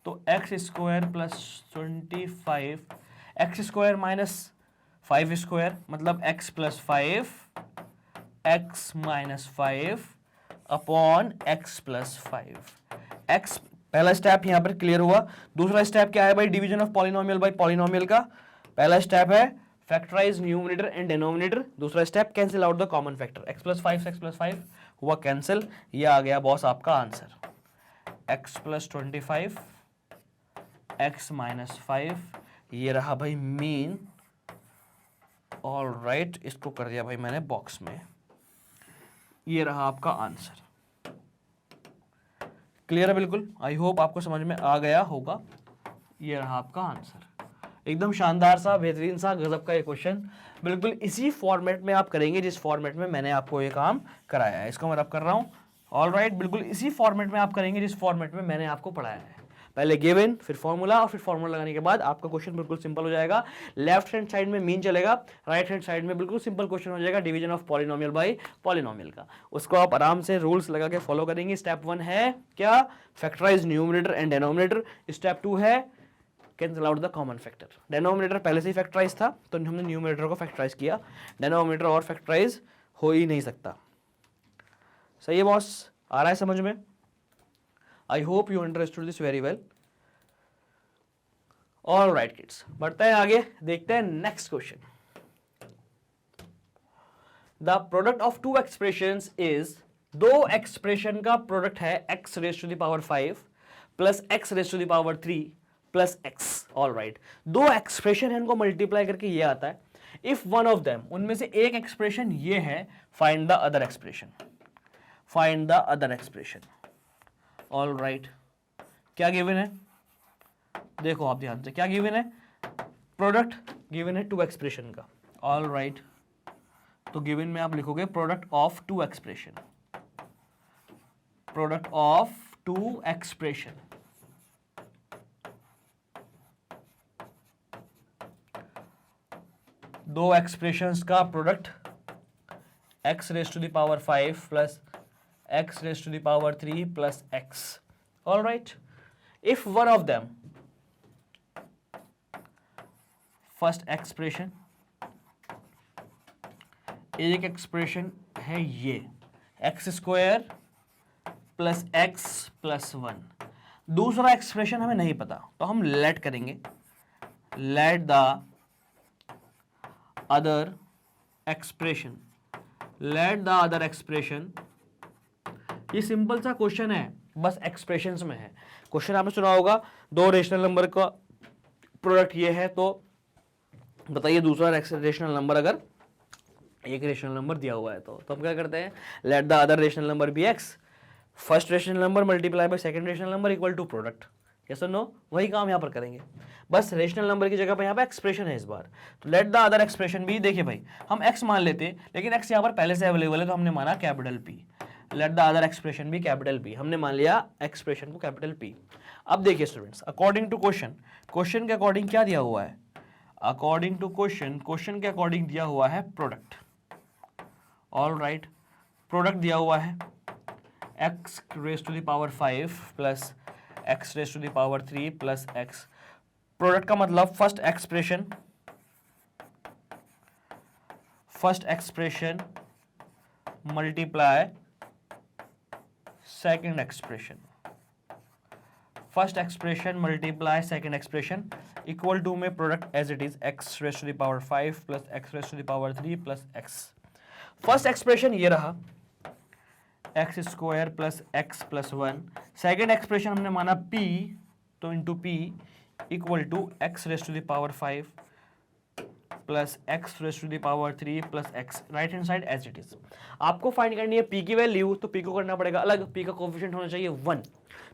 तो X square plus 25, X square minus 5 square मतलब X plus 5, X minus 5 upon X plus 5। X पहला step यहां पर clear हुआ। दूसरा step क्या है भाई, division of polynomial by polynomial का। पहला स्टेप है फैक्टराइज न्यूमरेटर एंड डिनोमिनेटर, दूसरा step cancel out the common factor, x plus 5 से एक्स प्लस 5 हुआ कैंसिल, ये आ गया बॉस आपका answer, x plus 25 x minus 5, ये रहा भाई मीन। ऑल राइट, इसको कर दिया भाई मैंने बॉक्स में, ये रहा आपका आंसर। क्लियर है बिल्कुल, आई होप आपको समझ में आ गया होगा। ये रहा आपका आंसर, एकदम शानदार सा, बेहतरीन सा, गजब का ये क्वेश्चन। बिल्कुल इसी फॉर्मेट में आप करेंगे जिस फॉर्मेट में मैंने आपको ये काम कराया है, इसको मैं रब कर रहा हूँ। ऑल राइट, बिल्कुल इसी फॉर्मेट में आप करेंगे जिस फॉर्मेट में मैंने आपको पढ़ाया है। पहले गिवन, फिर फॉर्मूला, और फिर फॉर्मूला लगाने के बाद आपका क्वेश्चन बिल्कुल सिंपल हो जाएगा। लेफ्ट हैंड साइड में मीन चलेगा, राइट हैंड साइड में बिल्कुल सिंपल क्वेश्चन हो जाएगा division of polynomial by polynomial का। उसको आप आराम से रूल्स लगा के फॉलो करेंगे। स्टेप 1 है क्या, factorise numerator and denominator. Step 2 है cancel out the common factor. Denominator पहले से ही फैक्टराइज था तो हमने न्यूमरेटर को फैक्टराइज किया, डिनोमिनेटर और फैक्टराइज हो ही नहीं सकता। सही है बॉस, आ रहा है समझ में? I hope you understood this very well. All right kids, बढ़ते हैं आगे, देखते हैं next question. The product of two expressions is, दो एक्सप्रेशन का प्रोडक्ट है x raise to the power 5 plus x raise to the power 3 plus x। All right, दो expression है, इनको मल्टीप्लाई करके ये आता है। इफ वन ऑफ देम, उनमें से एक एक्सप्रेशन ये है, find the other expression, find the other expression. All right, क्या गिवन है, देखो आप ध्यान से, क्या गिवन है, प्रोडक्ट गिवन है टू एक्सप्रेशन का। ऑल राइट, तो गिवन में आप लिखोगे product of two expression, product of two expression. दो एक्सप्रेशंस का product x raise to the power 5 plus x raise to the power 3 plus x। All right, if one of them, first expression, एक expression है ये x square plus x plus 1, दूसरा expression हमें नहीं पता तो हम लेट करेंगे, late the other expression, late the other expression. ये सिंपल सा क्वेश्चन है, बस एक्सप्रेशंस में है। क्वेश्चन आपने सुना होगा, दो रेशनल नंबर का प्रोडक्ट ये है, तो बताइए दूसरा रेशनल नंबर अगर एक रेशनल नंबर दिया हुआ है तो हम क्या करते हैं, let the other rational number be x, first rational number multiply by second rational number equal to product. Yes और नो, वही काम यहाँ पर करेंगे, बस रेशनल नंबर की जगह पर यहाँ पे एक्सप्रेशन है इस बार। तो let the other expression be, देखिए भाई हम x मान लेते, लेकिन x यहाँ पर पहले से अवेलेबल है तो हमने माना capital P। Late the other expression भी कैपिटल P, हमने मान लिया एक्सप्रेशन को कैपिटल P। अब देखिए स्टूडेंट्स, अकॉर्डिंग टू क्वेश्चन के अकॉर्डिंग क्या दिया हुआ है, अकॉर्डिंग टू क्वेश्चन के अकॉर्डिंग दिया हुआ है प्रोडक्ट। ऑल राइट, प्रोडक्ट दिया हुआ है x raise to the power 5 plus x raise to the power 3 plus x। Product का मतलब first expression multiply second expression, first expression multiply second expression equal to में product as it is x raise to the power 5 plus x raise to the power 3 plus x। First expression ये रहा X square plus x plus 1, second expression हमने माना p, तो into p equal to x raise to the power 5 plus x raise to the power 3 plus x, right hand side as it is. आपको find करनी है p की value, तो p को करना पड़ेगा अलग, p का कोएफिशिएंट होना चाहिए 1,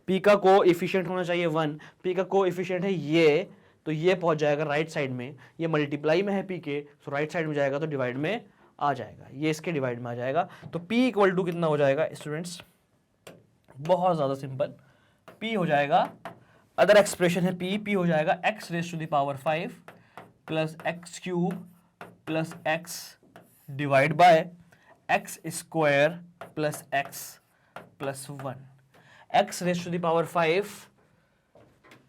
p का कोएफिशिएंट होना चाहिए 1, p का कोएफिशिएंट है ये, तो ये पहुंच जाएगा राइट साइड में, ये मल्टीप्लाई में है p के, तो राइट साइड में जाएगा तो डिवाइड में आ जाएगा, ये इसके डिवाइड में आ जाएगा। तो p इक्वल टू कितना हो जाएगा स्टूडेंट्स, बहुत ज्यादा सिंपल, p हो जाएगा, अदर एक्सप्रेशन है p हो जाएगा x raise to the power 5 plus x cube plus x divide by x square plus x plus 1, x raise to the power 5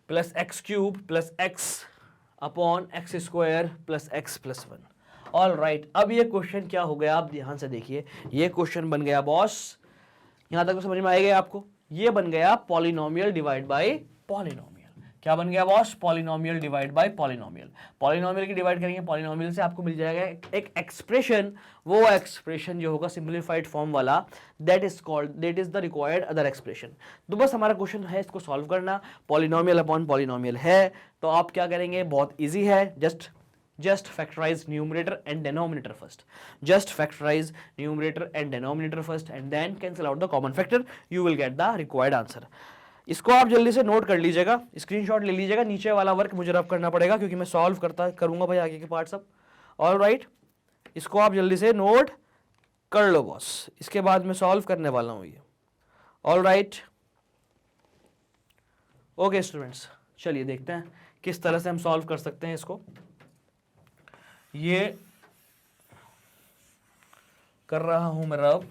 plus x cube plus x upon x square plus x plus 1। All right, अब ये question क्या हो गया, आप ध्यान से देखिए, ये क्वेश्चन बन गया बॉस, यहां तक तो समझ में आएगा आपको, ये बन गया पॉलिनोमियल डिवाइड बाय पॉलिनोमियल। क्या बन गया boss, polynomial divide by polynomial. Polynomial की डिवाइड करेंगे पॉलिनोमियल से, आपको मिल जाएगा एक एक्सप्रेशन, वो एक्सप्रेशन जो होगा सिंप्लीफाइड फॉर्म वाला, that is the required other expression. तो बस हमारा क्वेश्चन है इसको सॉल्व करना, पॉलिनोमियल अपॉन पॉलिनोमियल है, तो आप क्या करेंगे, बहुत ईजी है, just factorize numerator and denominator first, just factorize numerator and denominator first and then cancel out the common factor, you will get the required answer। इसको आप जल्दी से नोट कर लीजिएगा, स्क्रीनशॉट ले लीजिएगा, नीचे वाला वर्क मुझे रब करना पड़ेगा क्योंकि मैं सॉल्व करूंगा भाई आगे के पार्ट सब। ऑल राइट, इसको आप जल्दी से नोट कर लो बॉस, इसके बाद मैं सॉल्व करने वाला हूं ये। ऑल राइट, ओके स्टूडेंट्स, चलिए देखते हैं किस तरह से हम सॉल्व कर सकते हैं इसको। ये कर रहा हूं मैं रब,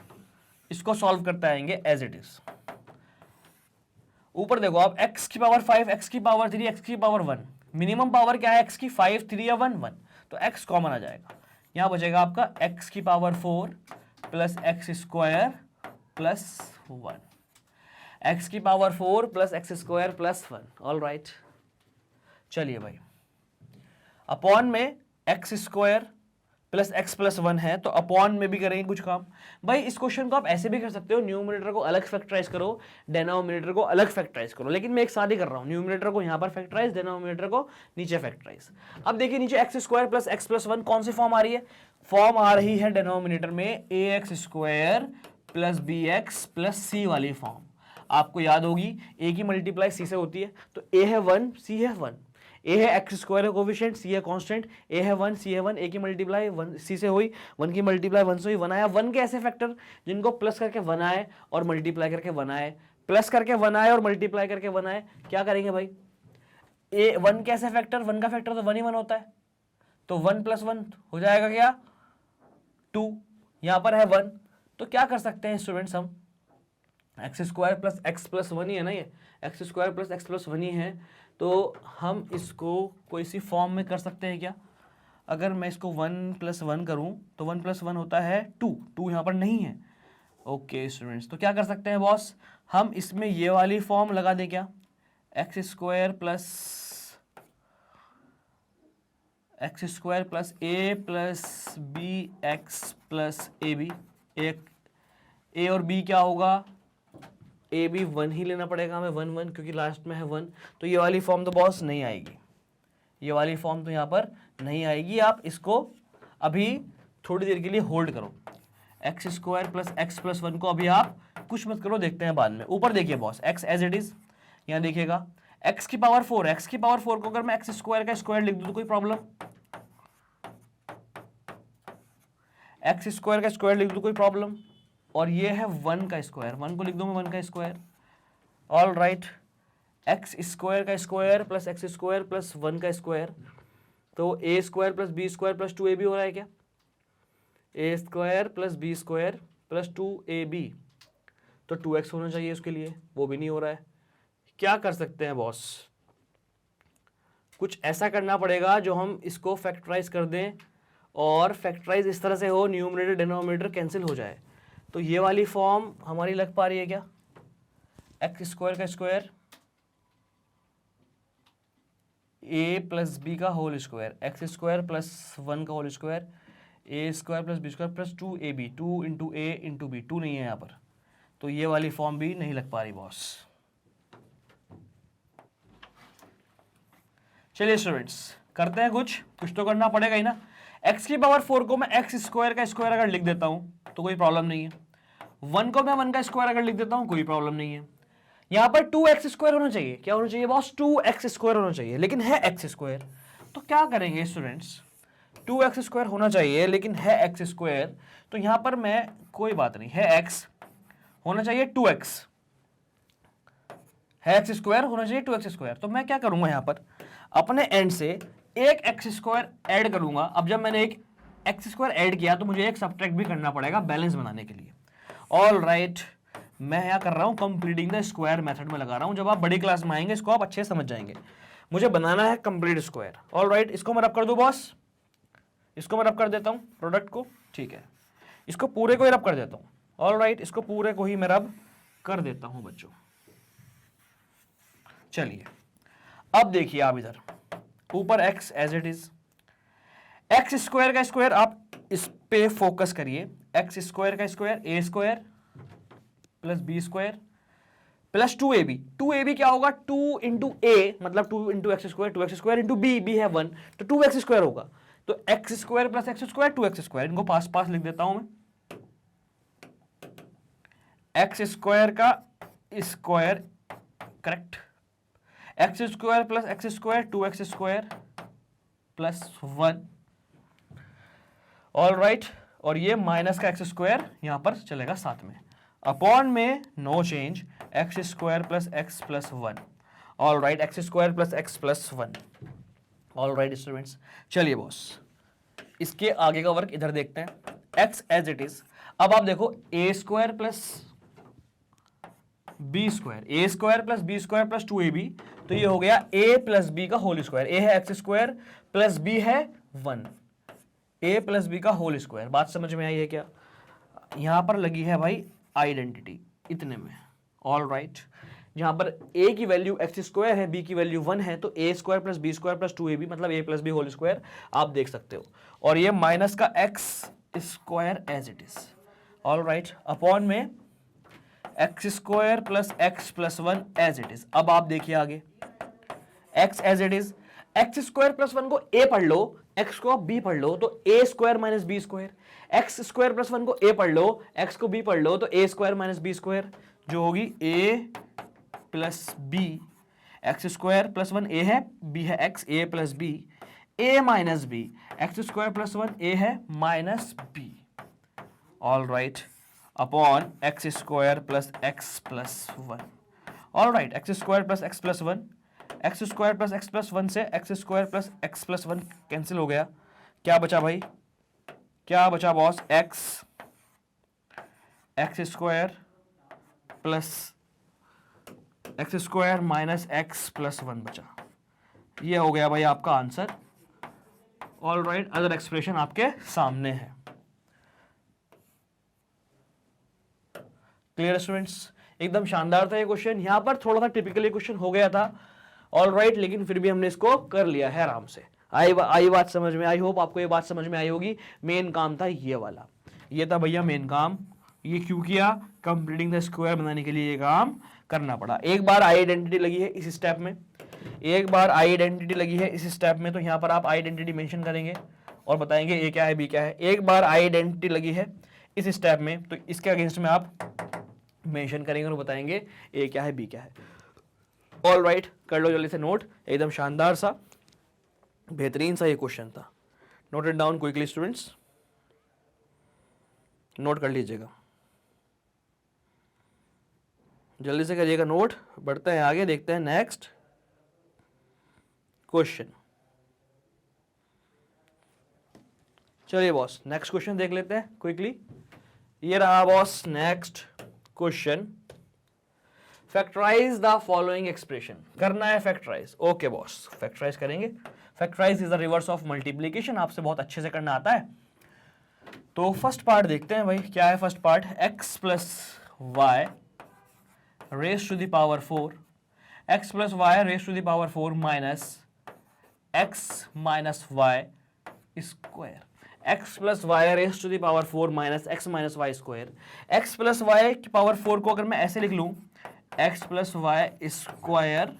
इसको सॉल्व करते आएंगे एज इट इज। ऊपर देखो आप, x की पावर 5, x की पावर 3, x की पावर 1, मिनिमम पावर क्या है x की, 5, 3 या 1, 1, तो x कॉमन आ जाएगा, यहां बचेगा आपका x की power 4 plus X square plus 1, x की power 4 plus X square plus 1। All right, चलिए भाई, अपॉन में X square plus x plus 1 है, तो अपॉन में भी करेंगे कुछ काम। भाई इस क्वेश्चन को आप ऐसे भी कर सकते हो, न्यूमरेटर को अलग फैक्टराइज करो, डिनोमिनेटर को अलग फैक्टराइज करो, लेकिन मैं एक साथ ही कर रहा हूं, न्यूमरेटर को यहां पर फैक्टराइज, डिनोमिनेटर को नीचे फैक्टराइज। अब देखिए नीचे x square plus x plus 1 कौन सी फॉर्म आ रही है, फॉर्म आ रही है डिनोमिनेटर में A X square plus B x plus सी वाली फॉर्म। आपको याद होगी ए की मल्टीप्लाई सी से होती है, तो ए है 1, सी है 1, ए है एक्स स्क्वायर है कोफिशिएंट, सी है कांस्टेंट, ए है 1, सी है 1, ए की मल्टीप्लाई 1 सी से हुई, 1 की मल्टीप्लाई 1 से हुई, 1 आया। 1 के ऐसे फैक्टर जिनको प्लस करके 1 आए और मल्टीप्लाई करके 1 आए, प्लस करके 1 आए और मल्टीप्लाई करके 1 आए, क्या करेंगे भाई, ए 1 के ऐसे फैक्टर, 1 का फैक्टर तो 1 ही 1 होता है, तो 1 प्लस 1 हो जाएगा क्या 2, यहां पर है 1, तो क्या कर सकते हैं स्टूडेंट्स हम, x square plus x plus 1 ही है ना, ये x square plus x plus 1 ही है, तो हम इसको कोई सी फॉर्म में कर सकते हैं क्या। अगर मैं इसको 1 प्लस 1 करूं तो 1 प्लस 1 होता है 2, 2 यहाँ पर नहीं है। ओके स्टूडेंट्स, तो क्या कर सकते हैं बॉस, हम इसमें ये वाली फॉर्म लगा दें क्या, X square plus A plus B x plus A B, A और बी क्या होगा, ए बी 1 ही लेना पड़ेगा हमें, 1 1, क्योंकि लास्ट में है 1। तो ये वाली फॉर्म तो बॉस नहीं आएगी, ये वाली फॉर्म तो यहाँ पर नहीं आएगी। आप इसको अभी थोड़ी देर के लिए होल्ड करो, x square plus x plus 1 को अभी आप कुछ मत करो, देखते हैं बाद में। ऊपर देखिए boss, x as it is, यहाँ देखिएगा एक्स की पावर 4, एक्स की पावर 4 को अगर मैं एक्स स्क्वायर का स्क्वायर लिख दूँ तो कोई प्रॉब्लम, एक्स स्क्वायर का स्क्वायर लिख दूँ कोई प्रॉब्लम। और ये है 1 का स्क्वायर, 1 को लिख दूँ मैं 1 का square, all right. X square का square plus X square plus 1 का स्क्वायर, तो A square plus B square plus 2ab हो रहा है क्या, A square plus B square plus 2ab, तो 2x होना चाहिए उसके लिए, वो भी नहीं हो रहा है। क्या कर सकते हैं बॉस, कुछ ऐसा करना पड़ेगा जो हम इसको फैक्टराइज कर दें, और फैक्टराइज इस तरह से हो न्यूमरेटर डिनोमिनेटर कैंसिल हो जाए। तो ये वाली फॉर्म हमारी लग पा रही है क्या, एक्स स्क्वायर का स्क्वायर ए प्लस बी का whole square, x square plus 1 का whole square, A square plus B square plus 2ab, 2 into A into B, 2 नहीं है यहाँ पर, तो ये वाली फॉर्म भी नहीं लग पा रही बॉस। चलिए स्टूडेंट्स, करते हैं कुछ तो करना पड़ेगा ही ना। x की पावर 4 को मैं एक्स स्क्वायर का स्क्वायर अगर लिख देता हूं तो कोई प्रॉब्लम नहीं है, 1 को मैं 1 का स्क्वायर अगर लिख देता हूं कोई प्रॉब्लम नहीं है। यहां पर 2x स्क्वायर होना चाहिए, क्या होना चाहिए बॉस, 2x स्क्वायर होना चाहिए, लेकिन है x स्क्वायर। तो क्या करेंगे स्टूडेंट्स, 2x स्क्वायर होना चाहिए लेकिन है x स्क्वायर, तो यहां पर मैं कोई बात नहीं, है x होना चाहिए 2x, है x स्क्वायर होना चाहिए 2x स्क्वायर। तो मैं क्या करूंगा, यहां पर अपने एंड से एक एक्स स्क्वायर ऐड करूंगा। अब जब मैंने एक एक्स स्क्वायर ऐड किया तो मुझे एक सब्ट्रैक्ट भी करना पड़ेगा बैलेंस बनाने के लिए। ऑल राइट, मैं यहाँ कर रहा हूँ कंप्लीटिंग द स्क्वायर मेथड में लगा रहा हूँ। जब आप बड़ी क्लास में आएंगे इसको आप अच्छे समझ जाएंगे। मुझे बनाना है कंप्लीट स्क्वायर। ऑल राइट, इसको मैं रब कर दूँ बॉस, इसको मैं रब कर देता हूँ प्रोडक्ट को, ठीक है, इसको पूरे को ही रब कर देता हूँ। ऑल राइट, इसको पूरे को ही मैं रब कर देता हूँ बच्चों। चलिए अब देखिए आप इधर ऊपर x as it is, X square का स्क्वायर आप इस पे फोकस करिए, एक्स स्क्वायर का square A square plus B square plus 2ab, 2ab क्या होगा, 2 इंटू ए मतलब 2 into X square, 2x square into B, B है 1 तो 2x स्क्वायर होगा। तो X square plus X square 2x square, इनको पास पास लिख देता हूं मैं, एक्स स्क्वायर का square correct, x square plus X square 2x square plus 1, all right. और ये माइनस का एक्स स्क्वायर यहां पर चलेगा साथ में, अपॉन में no change, x square plus x plus 1, all right, x square plus x plus 1, all right students. चलिए बॉस, इसके आगे का वर्क इधर देखते हैं, एक्स एज इट इज। अब आप देखो A square plus B square, A square plus B square plus 2ab, तो ये हो गया a प्लस बी का होल स्क्वायर, ए है एक्स स्क्वायर प्लस बी है 1, a प्लस बी का होल स्क्वायर। बात समझ में आई है क्या, यहां पर लगी है भाई आइडेंटिटी इतने में, ऑल राइट। जहां पर a की वैल्यू एक्स स्क्वायर है, b की वैल्यू 1 है, तो a square plus B square plus 2ab मतलब a plus B whole square आप देख सकते हो, और ये माइनस का X square as it is, all right, upon में X square plus x plus 1 as it is. अब आप देखिए आगे x as it is, X square plus 1 को a पढ़ लो, x को b पढ़ लो तो a square minus B square, x square plus 1 को a पढ़ लो, x को b पढ़ लो तो a square minus B square, जो होगी a plus b, x square plus 1 a है, b है x, a plus b, a minus b, x square plus 1 a है minus b, all right, upon x square plus x plus 1, all right, x square plus x plus 1, x square plus x plus 1 से x square plus x plus 1 cancel हो गया, क्या बचा भाई, क्या बचा boss, x square plus X square minus x plus 1 बचा। ये हो गया भाई आपका answer, all right. Other expression आपके सामने है। क्लियर स्टूडेंट्स, एकदम शानदार था ये क्वेश्चन। यहां पर थोड़ा सा टिपिकली क्वेश्चन हो गया था, ऑल राइट, लेकिन फिर भी हमने इसको कर लिया है आराम से। आई बात समझ में, आई होप आपको ये बात समझ में आई होगी। मेन काम था ये वाला, ये था भैया मेन काम ये क्यों किया? कंप्लीटिंग द स्क्वायर बनाने के लिए ये काम करना पड़ा। एक बार आई आइडेंटिटी लगी है इस स्टेप में, एक बार आई आइडेंटिटी लगी है इस स्टेप में, तो यहां पर आप आई आइडेंटिटी मेंशन करेंगे और बताएंगे ए क्या है बी क्या है। एक बार आई आइडेंटिटी लगी है इस स्टेप में, तो इसके अगेंस्ट में आप मेंशन करेंगे और बताएंगे ए क्या है बी क्या है। ऑल राइट, कर लो जल्दी से नोट, एकदम शानदार सा बेहतरीन सा ये क्वेश्चन था। Note it down quickly students, note कर लीजिएगा, जल्दी से करिएगा नोट। बढ़ते हैं आगे, देखते हैं नेक्स्ट क्वेश्चन। चलिए बॉस नेक्स्ट क्वेश्चन देख लेते हैं क्विकली। ये रहा boss next question. Factorise the following expression, करना है फैक्टराइज। ओके बॉस, फैक्टराइज करेंगे। Factorise is the reverse of multiplication, आपसे बहुत अच्छे से करना आता है। तो फर्स्ट पार्ट देखते हैं भाई, क्या है first part? x plus y raise to the power 4, x plus y raise to the power 4 माइनस x minus y square, x plus y raise to the power 4 माइनस x minus y square. x plus y की power 4 को अगर मैं ऐसे लिख लूं, x plus y square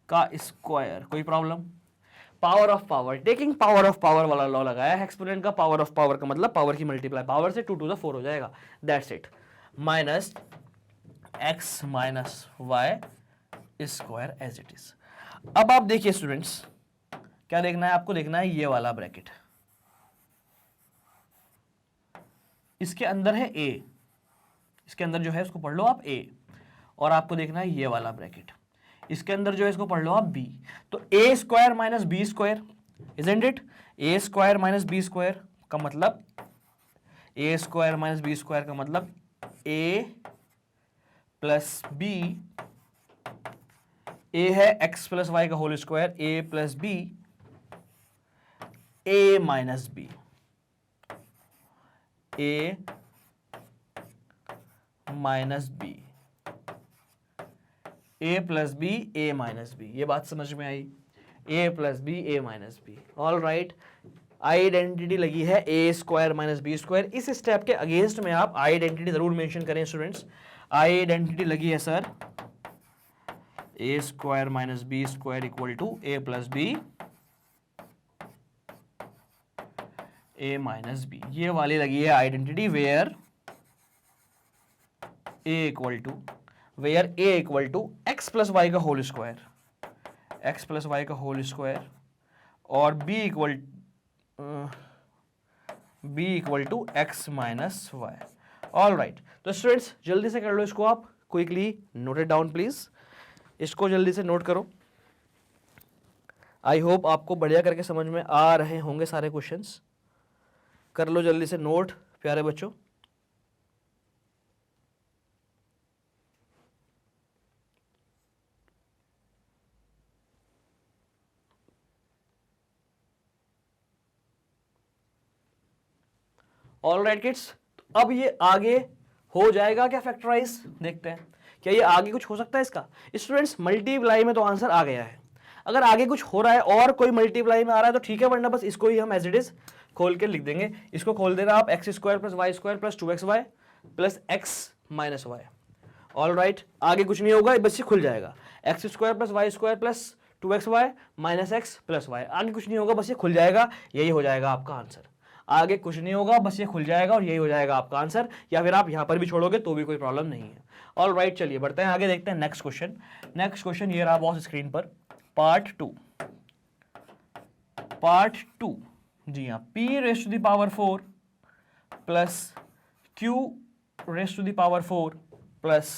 का स्क्वायर, कोई problem? Power of power, taking power of power वाला लॉ लगाया है। एक्सपोनेंट का पावर ऑफ पावर का मतलब पावर की मल्टीप्लाई, पावर से 2 to the 4 हो जाएगा, that's it. Minus x minus y square as it is. अब आप देखिए स्टूडेंट्स, क्या देखना है आपको? देखना है ये वाला ब्रैकेट, इसके अंदर है a, इसके अंदर जो है उसको पढ़ लो आप a, और आपको देखना है ये वाला ब्रैकेट, इसके अंदर जो है इसको पढ़ लो आप b। तो a square minus B square, isn't it? a square minus B square का मतलब, a square minus B square का मतलब a प्लस बी, a है x प्लस वाई का whole square, a plus B, a minus b, a minus b, a plus B, a minus B. ये बात समझ में आई? a plus B, a minus b. All right, identity लगी है a square minus B square. इस step के against में आप आइडेंटिटी जरूर मेंशन करें स्टूडेंट्स। आइडेंटिटी लगी है sir a square minus B square equal to a plus B, a minus B, ये वाली लगी है identity where a equal to, where a equal to x plus Y का whole square, x plus Y का whole square, और b equal to x minus Y. All right, तो students जल्दी से कर लो इसको, आप quickly note it down please, इसको जल्दी से नोट करो। आई होप आपको बढ़िया करके समझ में आ रहे होंगे सारे क्वेश्चंस। कर लो जल्दी से नोट प्यारे बच्चों। ऑल राइट किड्स, अब ये आगे हो जाएगा क्या फैक्टराइज? देखते हैं क्या ये आगे कुछ हो सकता है इसका। स्टूडेंट्स मल्टीप्लाई में तो आंसर आ गया है, अगर आगे कुछ हो रहा है और कोई मल्टीप्लाई में आ रहा है तो ठीक है, वरना बस इसको ही हम एज इट इज खोल के लिख देंगे। इसको खोल देना आप, x square plus y square plus 2xy plus x minus Y. All right, आगे कुछ नहीं होगा, बस ये खुल जाएगा, x square plus y square plus 2xy minus x plus y. आगे कुछ नहीं होगा, बस ये खुल जाएगा, यही हो जाएगा आपका आंसर। आगे कुछ नहीं होगा, बस ये खुल जाएगा और यही हो जाएगा आपका आंसर, या फिर आप यहां पर भी छोड़ोगे तो भी कोई प्रॉब्लम नहीं है। ऑल राइट, चलिए बढ़ते हैं आगे, देखते हैं नेक्स्ट क्वेश्चन। नेक्स्ट क्वेश्चन ये रहा बॉस स्क्रीन पर, पार्ट 2। पार्ट 2, जी हाँ, p raise to the power 4 plus q raise to the power 4 plus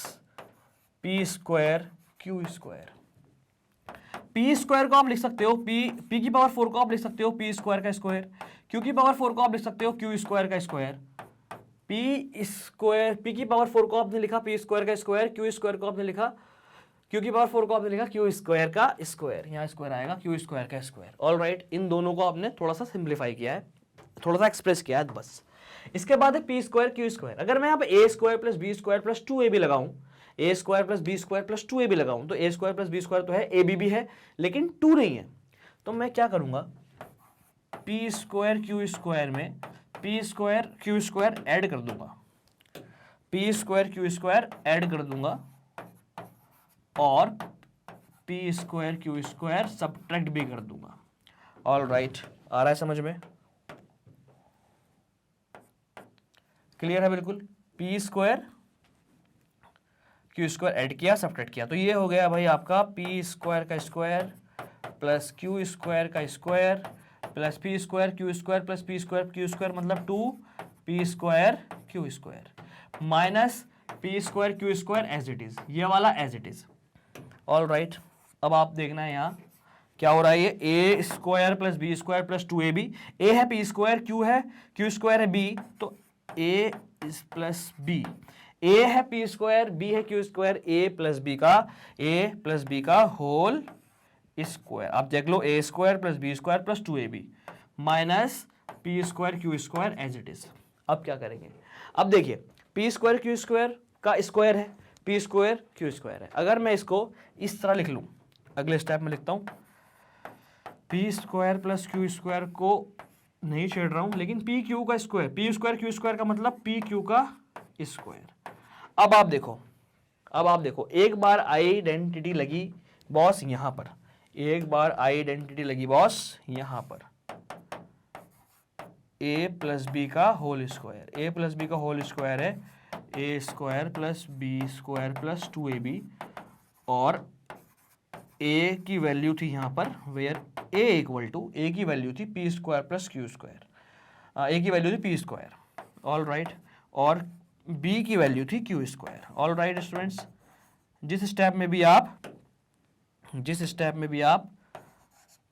p square q square. p square को आप लिख सकते हो p की पावर 4 को आप लिख सकते हो p स्क्वायर का स्क्वायर, q की पावर 4 को आप लिख सकते हो q स्क्वायर का स्क्वायर। p की पावर 4 को आपने लिखा p स्क्वायर का स्क्वायर, q स्क्वायर को आपने लिखा q की पावर 4 को आपने लिखा q स्क्वायर का स्क्वायर, यहाँ स्क्वायर आएगा q स्क्वायर का स्क्वायर। ऑल राइट, इन दोनों को आपने थोड़ा सा सिंप्लीफाई किया है, थोड़ा सा एक्सप्रेस किया है बस। इसके बाद है p स्क्वायर q स्क्वायर। अगर मैं यहाँ पे a square plus b square plus 2ab लगाऊं, a square plus b square plus 2ab लगाऊं, तो a square plus b square तो है, ab भी है, लेकिन 2 नहीं है। तो मैं क्या करूंगा, p स्क्वायर q स्क्वायर में p square q square add कर दूंगा। P square Q square add कर दूंगा और P square Q square subtract भी कर दूंगा। ऑल राइट, आ रहा है समझ में? क्लियर है बिल्कुल? P square Q square add किया, सब्ट्रैक्ट किया, तो ये हो गया भाई आपका पी स्क्वायर का स्क्वायर प्लस क्यू स्क्वायर का square plus p square Q square plus p square Q square, मतलब 2 p square Q square minus P square Q square as it is, ये वाला as it is. All right, अब आप देखना है यहाँ क्या हो रहा है, ये A square plus B square plus 2ab, A है पी स्क्वायर, क्यू है क्यू स्क्वायर है बी, तो ए प्लस बी, ए है पी स्क्वायर, बी है Q square, A plus B का होल स्क्वायर। आप देख लो, A square plus B square plus 2ab minus P square Q square as it is. अब क्या करेंगे, अब देखिए पी स्क्वायर क्यू स्क्वायर का स्क्वायर है, पी स्क्वायर क्यू स्क्वायर है, अगर मैं इसको इस तरह लिख लूं, अगले स्टेप में लिखता हूं, P square plus Q square को नहीं छेड़ रहा हूं, लेकिन पी क्यू का square, P square Q square का मतलब पी क्यू का स्क्वायर। अब आप देखो एक बार आइडेंटिटी लगी बॉस यहां पर, एक बार आइडेंटिटी लगी बॉस यहां पर, a प्लस बी का whole square, a plus B का होल स्क्वायर है A square plus B square plus 2ab, और a की वैल्यू थी यहां पर where a equal to, a की वैल्यू थी P square plus Q square, a की वैल्यू थी पी स्क्वायर, ऑल राइट, और b की वैल्यू थी Q square. All right students, जिस स्टेप में भी आप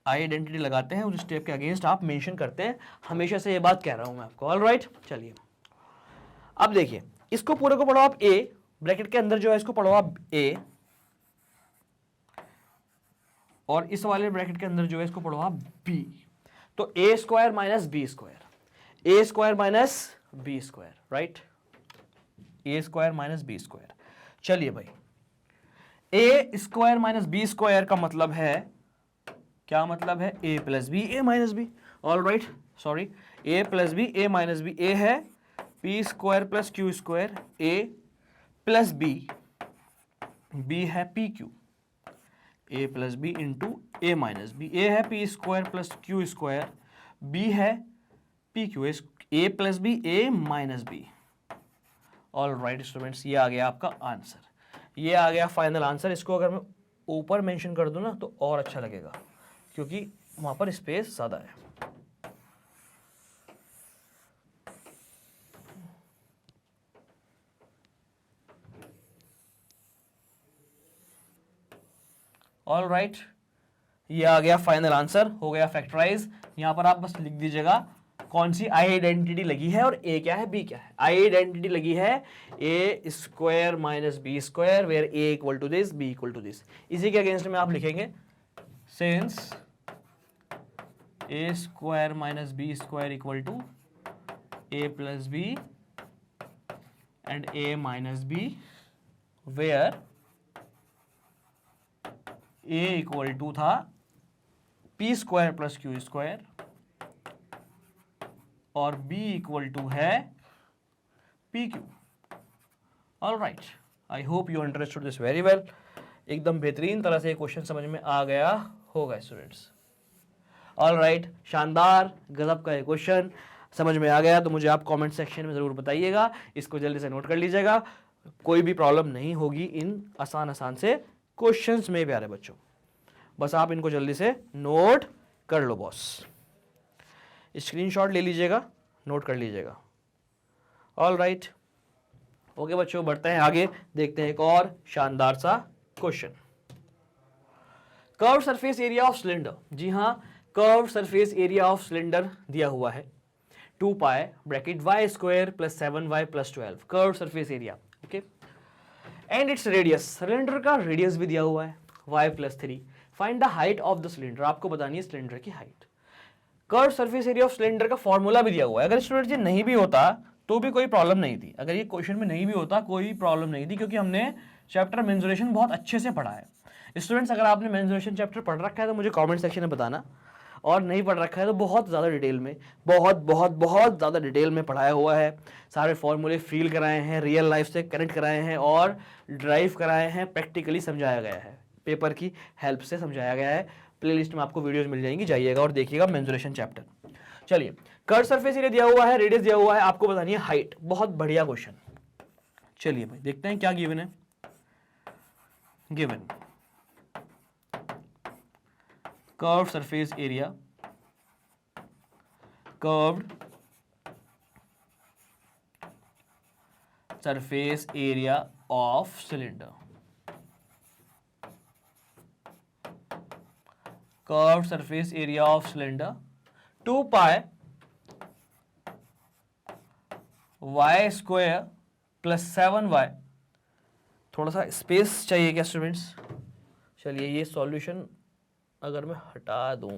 आइडेंटिटी लगाते हैं उस स्टेप के अगेंस्ट आप मेंशन करते हैं, हमेशा से ये बात कह रहा हूं मैं आपको। ऑल राइट, चलिए अब देखिए, इसको पूरे को पढ़ो आप a, ब्रैकेट के अंदर जो है इसको पढ़ो आप a, और इस वाले ब्रैकेट के अंदर जो है इसको पढ़ो आप b, तो a square minus B square, a square minus B square, right, a square minus B square. चलिए भाई, a square minus B square का मतलब है, क्या मतलब है, a plus B A minus b. All right, sorry, a plus B A minus b, a है P square plus Q square, a plus b, b है p q, a plus b into a minus b, a है P square plus Q square, b है p q, a plus B A minus b. All right students, ये आ गया आपका answer, ये आ गया फाइनल आंसर। इसको अगर मैं ऊपर मेंशन कर दूं ना तो और अच्छा लगेगा, क्योंकि वहां पर स्पेस ज्यादा है। ऑल राइट, ये आ गया फाइनल आंसर, हो गया फैक्टराइज। यहां पर आप बस लिख दीजिएगा कौन सी आइडेंटिटी लगी है और a क्या है b क्या है। आइडेंटिटी लगी है a square minus B square where a equal to this, b equal to this. इसी के अगेंस्ट में आप लिखेंगे since a square minus B square equal to a plus b and a minus b, where a equal to था p square plus Q square और b equal to है p q. All right, I hope you understood this very well. एकदम बेहतरीन तरह से question समझ में आ गया होगा स्टूडेंट्स। ऑल राइट, शानदार गजब का ये क्वेश्चन समझ में आ गया तो मुझे आप कमेंट सेक्शन में ज़रूर बताइएगा, इसको जल्दी से नोट कर लीजिएगा, कोई भी प्रॉब्लम नहीं होगी इन आसान से क्वेश्चंस में प्यारे बच्चों, बस आप इनको जल्दी से नोट कर लो बॉस, स्क्रीनशॉट ले लीजिएगा, नोट कर लीजिएगा। ऑल राइट, ओके बच्चों, बढ़ते हैं आगे, देखते हैं एक और शानदार सा question. Curve surface area of cylinder, जी हाँ, curve surface area of cylinder दिया हुआ है 2 pi bracket y square plus 7y plus 12, curve surface area, okay, and its radius, cylinder का रेडियस भी दिया हुआ है y plus 3, find the height of the cylinder, आपको बतानी है सिलेंडर की height. Curve surface area of cylinder का फॉर्मूला भी दिया हुआ है, अगर स्टूडेंट ये नहीं भी होता तो भी कोई प्रॉब्लम नहीं थी, अगर ये क्वेश्चन में नहीं भी होता कोई प्रॉब्लम नहीं थी, क्योंकि हमने चैप्टर मेंसुरेशन बहुत अच्छे से पढ़ा है। स्टूडेंट्स, अगर आपने मेंसुरेशन चैप्टर पढ़ रखा है तो मुझे कमेंट सेक्शन में बताना, और नहीं पढ़ रखा है तो बहुत ज़्यादा डिटेल में, बहुत ज़्यादा डिटेल में पढ़ाया हुआ है। सारे फॉर्मूले फील कराए हैं, रियल लाइफ से कनेक्ट कराए हैं और ड्राइव कराए हैं, प्रैक्टिकली समझाया गया है, पेपर की हेल्प से समझाया गया है। प्लेलिस्ट में आपको वीडियोस मिल जाएंगी, जाइएगा और देखिएगा मेंसुरेशन चैप्टर। चलिए, कर्व सरफेस एरिया दिया हुआ है, रेडियस दिया हुआ है, आपको बतानी है हाइट। बहुत बढ़िया क्वेश्चन। चलिए भाई देखते हैं क्या गिवन है। Given curve surface area, curved surface area of cylinder, curved surface area of cylinder 2 pi y square plus 7y। थोड़ा सा स्पेस चाहिए क्या स्टूडेंट्स? चलिए ये सॉल्यूशन अगर मैं हटा दूं,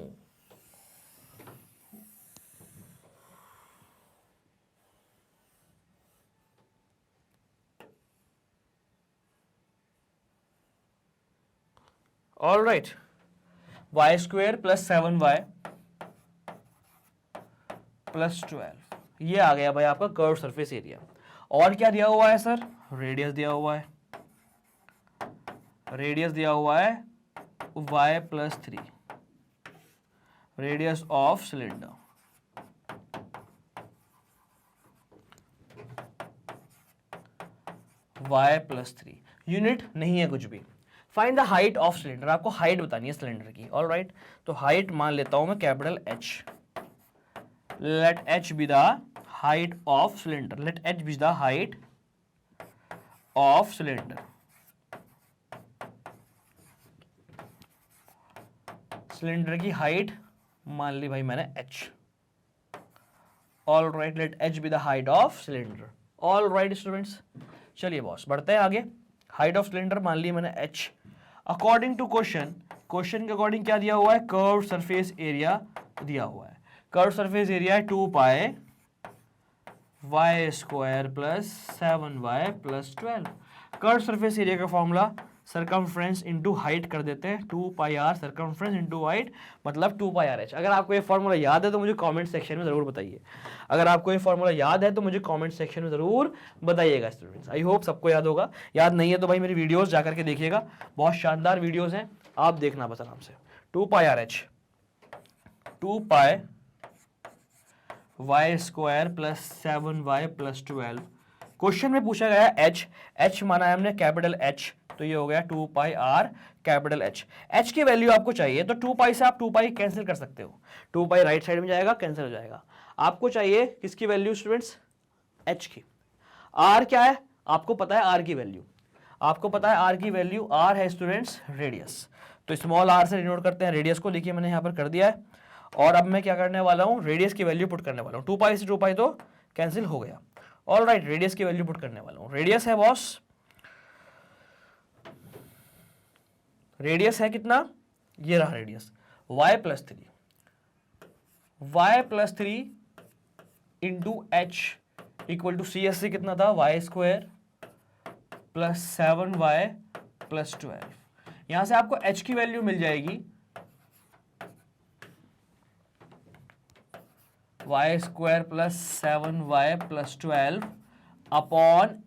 all right, y square plus 7y plus 12, ये आ गया भाई आपका कर्व सरफेस एरिया। और क्या दिया हुआ है सर? रेडियस दिया हुआ है, रेडियस दिया हुआ है y plus 3, radius of cylinder. y plus 3, unit नहीं है कुछ भी। Find the height of cylinder, आपको हाइट बतानी है सिलेंडर की। ऑल राइट, तो हाइट मान लेता हूं मैं capital H। Let H be the height of cylinder, let H be the height of cylinder. Cylinder की हाइट मान ली भाई मैंने H। All right, let H be the height of cylinder. All right students, चलिए बॉस बढ़ते हैं आगे। हाइट ऑफ सिलेंडर मान ली मैंने H। According to question, question के अकॉर्डिंग क्या दिया हुआ है? कर्व सरफेस एरिया दिया हुआ है। कर्व सरफेस एरिया है 2 पाई y square plus 7y plus 12। Curve surface area का फॉर्मूला सर्कमफ्रेंस इंटू हाइट कर देते हैं, 2 pi are circumference into height मतलब 2 पाई आर एच। अगर आपको ये फॉर्मूला याद है तो मुझे कमेंट सेक्शन में ज़रूर बताइए। अगर आपको ये फॉर्मूला याद है तो मुझे कमेंट सेक्शन में ज़रूर बताइएगा स्टूडेंट्स। आई होप सबको याद होगा। याद नहीं है तो भाई मेरी वीडियोस जाकर के देखिएगा, बहुत शानदार वीडियोस हैं, आप देखना बस आराम से। 2 pi R H, 2 pi Y square plus 7y plus 12। Question में पूछा गया h, h माना है हमने कैपिटल H, तो ये हो गया 2 पाई r कैपिटल H। h की वैल्यू आपको चाहिए तो 2 पाई से आप 2 पाई कैंसिल कर सकते हो, 2 पाई राइट साइड में जाएगा, कैंसिल हो जाएगा। आपको चाहिए किसकी वैल्यू स्टूडेंट्स? h की। r क्या है आपको पता है? r की वैल्यू आपको पता है, r की वैल्यू r है स्टूडेंट्स रेडियस। तो स्मॉल r से डिनोट करते हैं रेडियस को, देखिए मैंने यहाँ पर कर दिया है। और अब मैं क्या करने वाला हूँ? रेडियस की वैल्यू पुट करने वाला हूँ। 2 पाई से 2 पाई तो कैंसिल हो गया। ऑल राइट, रेडियस की वैल्यू पुट करने वाला हूँ। रेडियस है बॉस, रेडियस है कितना? ये रहा radius, y plus 3, y plus 3 into h equal to C S से कितना था? y square plus 7y plus 12। यहां से आपको h की वैल्यू मिल जाएगी y square plus 7y plus 12 upon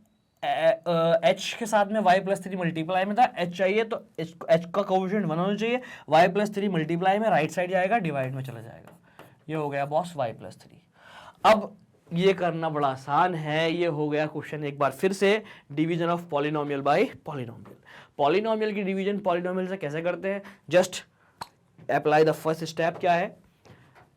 h के साथ में y प्लस 3 मल्टीप्लाई में था, h चाहिए तो h का कोएफिशिएंट 1 होना चाहिए, y प्लस 3 मल्टीप्लाई में राइट साइड जाएगा, डिवाइड में चला जाएगा। ये हो गया बॉस y प्लस 3। अब ये करना बड़ा आसान है, ये हो गया क्वेश्चन एक बार फिर से, division of polynomial by polynomial. Polynomial की डिवीजन पॉलिनोमियल से कैसे करते हैं? Just apply the first step. क्या है?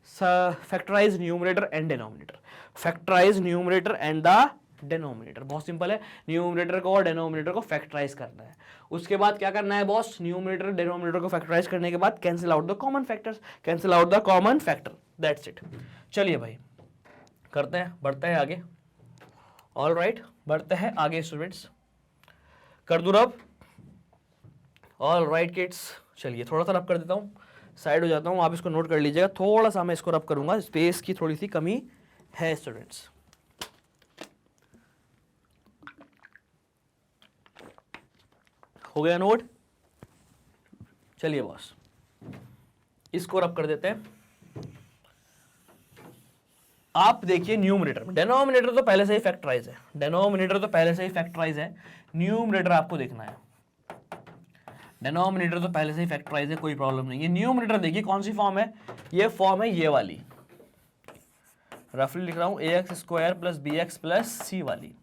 Factorise numerator and denominator, factorise numerator and the denominator. बहुत सिंपल है, न्यूमरेटर को और डिनोमिनेटर को फैक्टराइज करना है। उसके बाद क्या करना है बॉस? न्यूमरेटर डिनोमिनेटर को फैक्टराइज करने के बाद cancel out the common factors, cancel out the common factor, that's it. चलिए भाई करते हैं, बढ़ते हैं आगे। ऑल राइट, बढ़ते हैं आगे स्टूडेंट्स, कर दूं रब? ऑल राइट किड्स, चलिए थोड़ा सा रब कर देता हूँ, साइड हो जाता हूँ, आप इसको नोट कर लीजिएगा। थोड़ा सा मैं इसको रब करूंगा, स्पेस की थोड़ी सी कमी है स्टूडेंट्स। हो गया नोट? चलिए बॉस इसको रब कर देते हैं। आप देखिए न्यूमरेटर में, डेनोमिनेटर तो पहले से ही फैक्टराइज है, डेनोमिनेटर तो पहले से ही फैक्टराइज है, न्यूमरेटर आपको देखना है। डेनोमिनेटर तो पहले से ही फैक्टराइज है, कोई प्रॉब्लम नहीं है। न्यूमरेटर देखिए कौन सी फॉर्म है, ये फॉर्म है ये वाली, रफली लिख रहा हूं ax square plus B x plus सी वाली।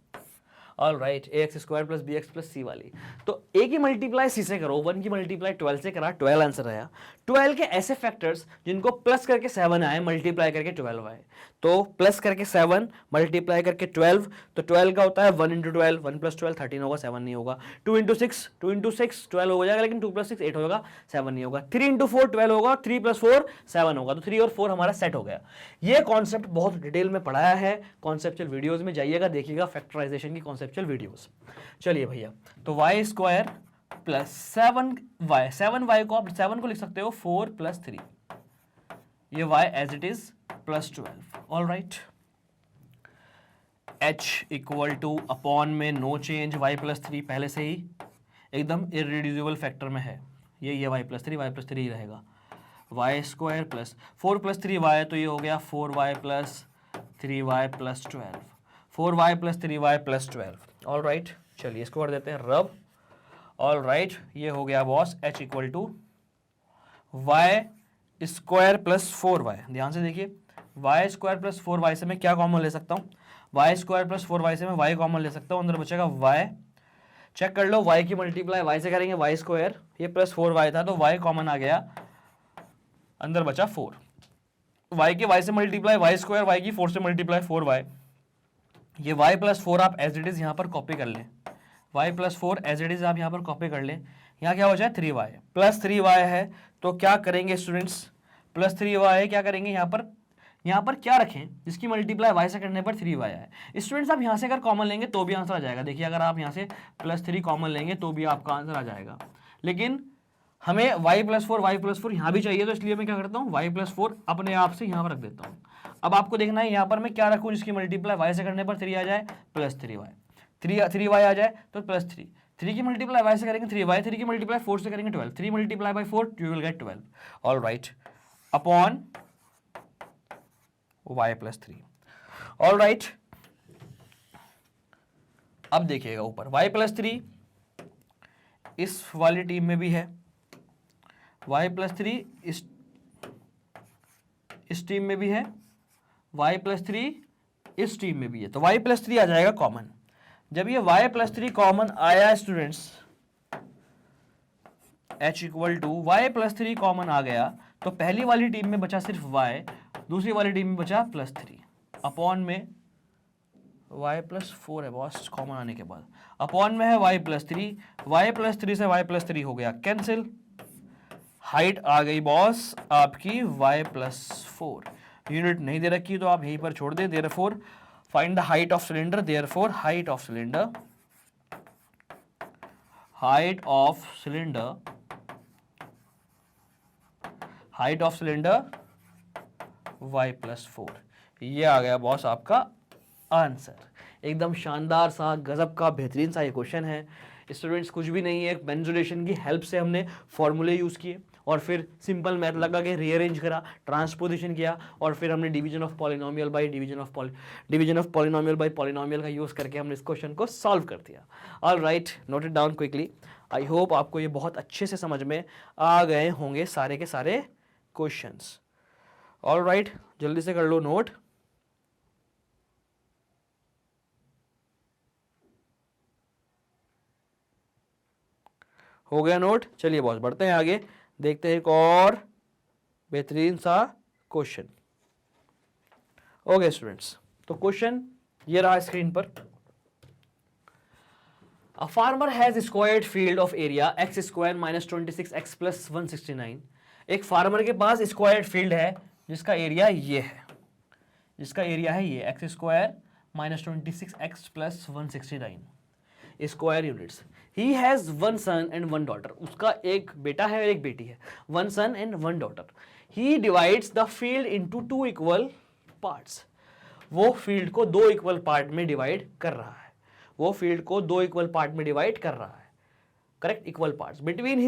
All right, ax square plus B x plus सी वाली। तो a की मल्टीप्लाई c से करो, 1 की मल्टीप्लाई 12 से करा, 12 आंसर आया। 12 के ऐसे फैक्टर्स जिनको प्लस करके 7 आए, मल्टीप्लाई करके 12 आए। तो प्लस करके 7 मल्टीप्लाई करके 12, तो 12 का होता है 1 इंटू 12, 1 प्लस 12 13 होगा, 7 नहीं होगा। 2 इंटू 6, 2 इंटू 6 12 हो जाएगा, लेकिन 2 प्लस 6 8 होगा, 7 नहीं होगा। 3 इंटू 4 12 होगा, 3 प्लस 4 7 होगा, तो 3 और 4 हमारा सेट हो गया। ये कॉन्सेप्ट बहुत डिटेल में पढ़ाया है, कॉन्सेप्चुअल वीडियोज में जाइएगा, देखिएगा फैक्टराइजेशन की कॉन्सेप्चुअल वीडियोज। चलिए भैया, तो Y square plus 7y, 7y को आप 7 को लिख सकते हो 4 प्लस 3, ये y as it is plus 12। All right, h equal to upon में नो चेंज, y प्लस 3 पहले से ही एकदम इररिड्यूसिबल फैक्टर में है, ये y प्लस 3 ही रहेगा। y square plus 4 plus 3y, तो ये हो गया 4y plus 3y plus 12, 4y plus 3y plus 12। All right, चलिए इसको कर देते हैं रब। ऑल राइट, ये हो गया boss h equal to y square plus 4y। ध्यान से देखिए, वाई स्क्वायर प्लस 4y से मैं क्या कॉमन ले सकता हूँ, वाई स्क्वायर प्लस 4y से मैं y कॉमन ले सकता हूँ, अंदर बचेगा y। चेक कर लो, y की मल्टीप्लाई y से करेंगे, y स्क्वायर, ये प्लस 4y था तो y कॉमन आ गया, अंदर बचा 4। y के y से मल्टीप्लाई y स्क्वायर, y की 4 से मल्टीप्लाई 4y, ये y प्लस 4 आप एज इट इज यहाँ पर कॉपी कर लें, y plus 4 as it is आप यहाँ पर कॉपी कर लें। यहाँ क्या हो जाए 3y प्लस 3y है, तो क्या करेंगे स्टूडेंट्स, प्लस 3y क्या करेंगे, यहाँ पर क्या रखें जिसकी मल्टीप्लाई y से करने पर 3y है। स्टूडेंट्स आप यहाँ से अगर कॉमन लेंगे तो भी आंसर आ जाएगा। देखिए अगर आप यहाँ से प्लस 3 कॉमन लेंगे तो भी आपका आंसर आ जाएगा, लेकिन हमें y प्लस 4 यहाँ भी चाहिए, तो इसलिए मैं क्या करता हूँ y प्लस 4 अपने आप से यहाँ पर रख देता हूँ। अब आपको देखना है यहाँ पर मैं क्या रखूँ जिसकी मल्टीप्लाई y से करने पर 3 आ जाए, प्लस 3y, 3y आ जाए तो प्लस 3, 3 की मल्टीप्लाई y से करेंगे 3y, 3 की मल्टीप्लाई 4 से करेंगे 12, 3 multiply by 4 you will get 12। All right, upon y plus 3। All right, अब देखिएगा ऊपर y प्लस 3 इस वाली टीम में भी है, y प्लस 3 इस टीम में भी है, y प्लस 3 इस टीम में भी है, तो y प्लस 3 आ जाएगा कॉमन। जब ये y प्लस 3 कॉमन आया students, h equal to y plus 3 common आ गया, तो पहली वाली टीम में बचा सिर्फ y, दूसरी वाली टीम में बचा प्लस 3, अपॉन में y प्लस 4 है बॉस कॉमन आने के बाद, अपॉन में है y प्लस 3, y प्लस 3 से y प्लस 3 हो गया कैंसिल, हाइट आ गई बॉस आपकी y प्लस 4। यूनिट नहीं दे रखी तो आप यहीं पर छोड़ दें, therefore find the height of cylinder, therefore height of cylinder y plus 4। ये आ गया बॉस आपका आंसर। एकदम शानदार सा, गजब का, बेहतरीन सा ये क्वेश्चन है स्टूडेंट्स, कुछ भी नहीं है, मेंसुरेशन की हेल्प से हमने फॉर्मूले यूज़ किए और फिर सिंपल मैथ लगा के रीअरेंज करा, ट्रांसपोजिशन किया, और फिर हमने division of polynomial by polynomial by polynomial का यूज़ करके हमने इस क्वेश्चन को सॉल्व कर दिया। All right, note it down quickly. I hope आपको ये बहुत अच्छे से समझ में आ गए होंगे सारे के सारे क्वेश्चंस। ऑल राइट, जल्दी से कर लो नोट। हो गया नोट? चलिए बॉस बढ़ते हैं आगे, देखते हैं एक और बेहतरीन सा क्वेश्चन। ओके स्टूडेंट्स, तो क्वेश्चन ये रहा स्क्रीन पर। A farmer has squared field of area x square minus 26x plus 169। एक फार्मर के पास स्क्वायर्ड फील्ड है जिसका एरिया ये है, ये x square minus 26x plus 169 square units. He has 1 son and 1 daughter, उसका एक बेटा है और एक बेटी है, 1 son and 1 daughter. He divides the field into 2 equal parts. वो फील्ड को 2 इक्वल पार्ट में डिवाइड कर रहा है, correct, equal parts between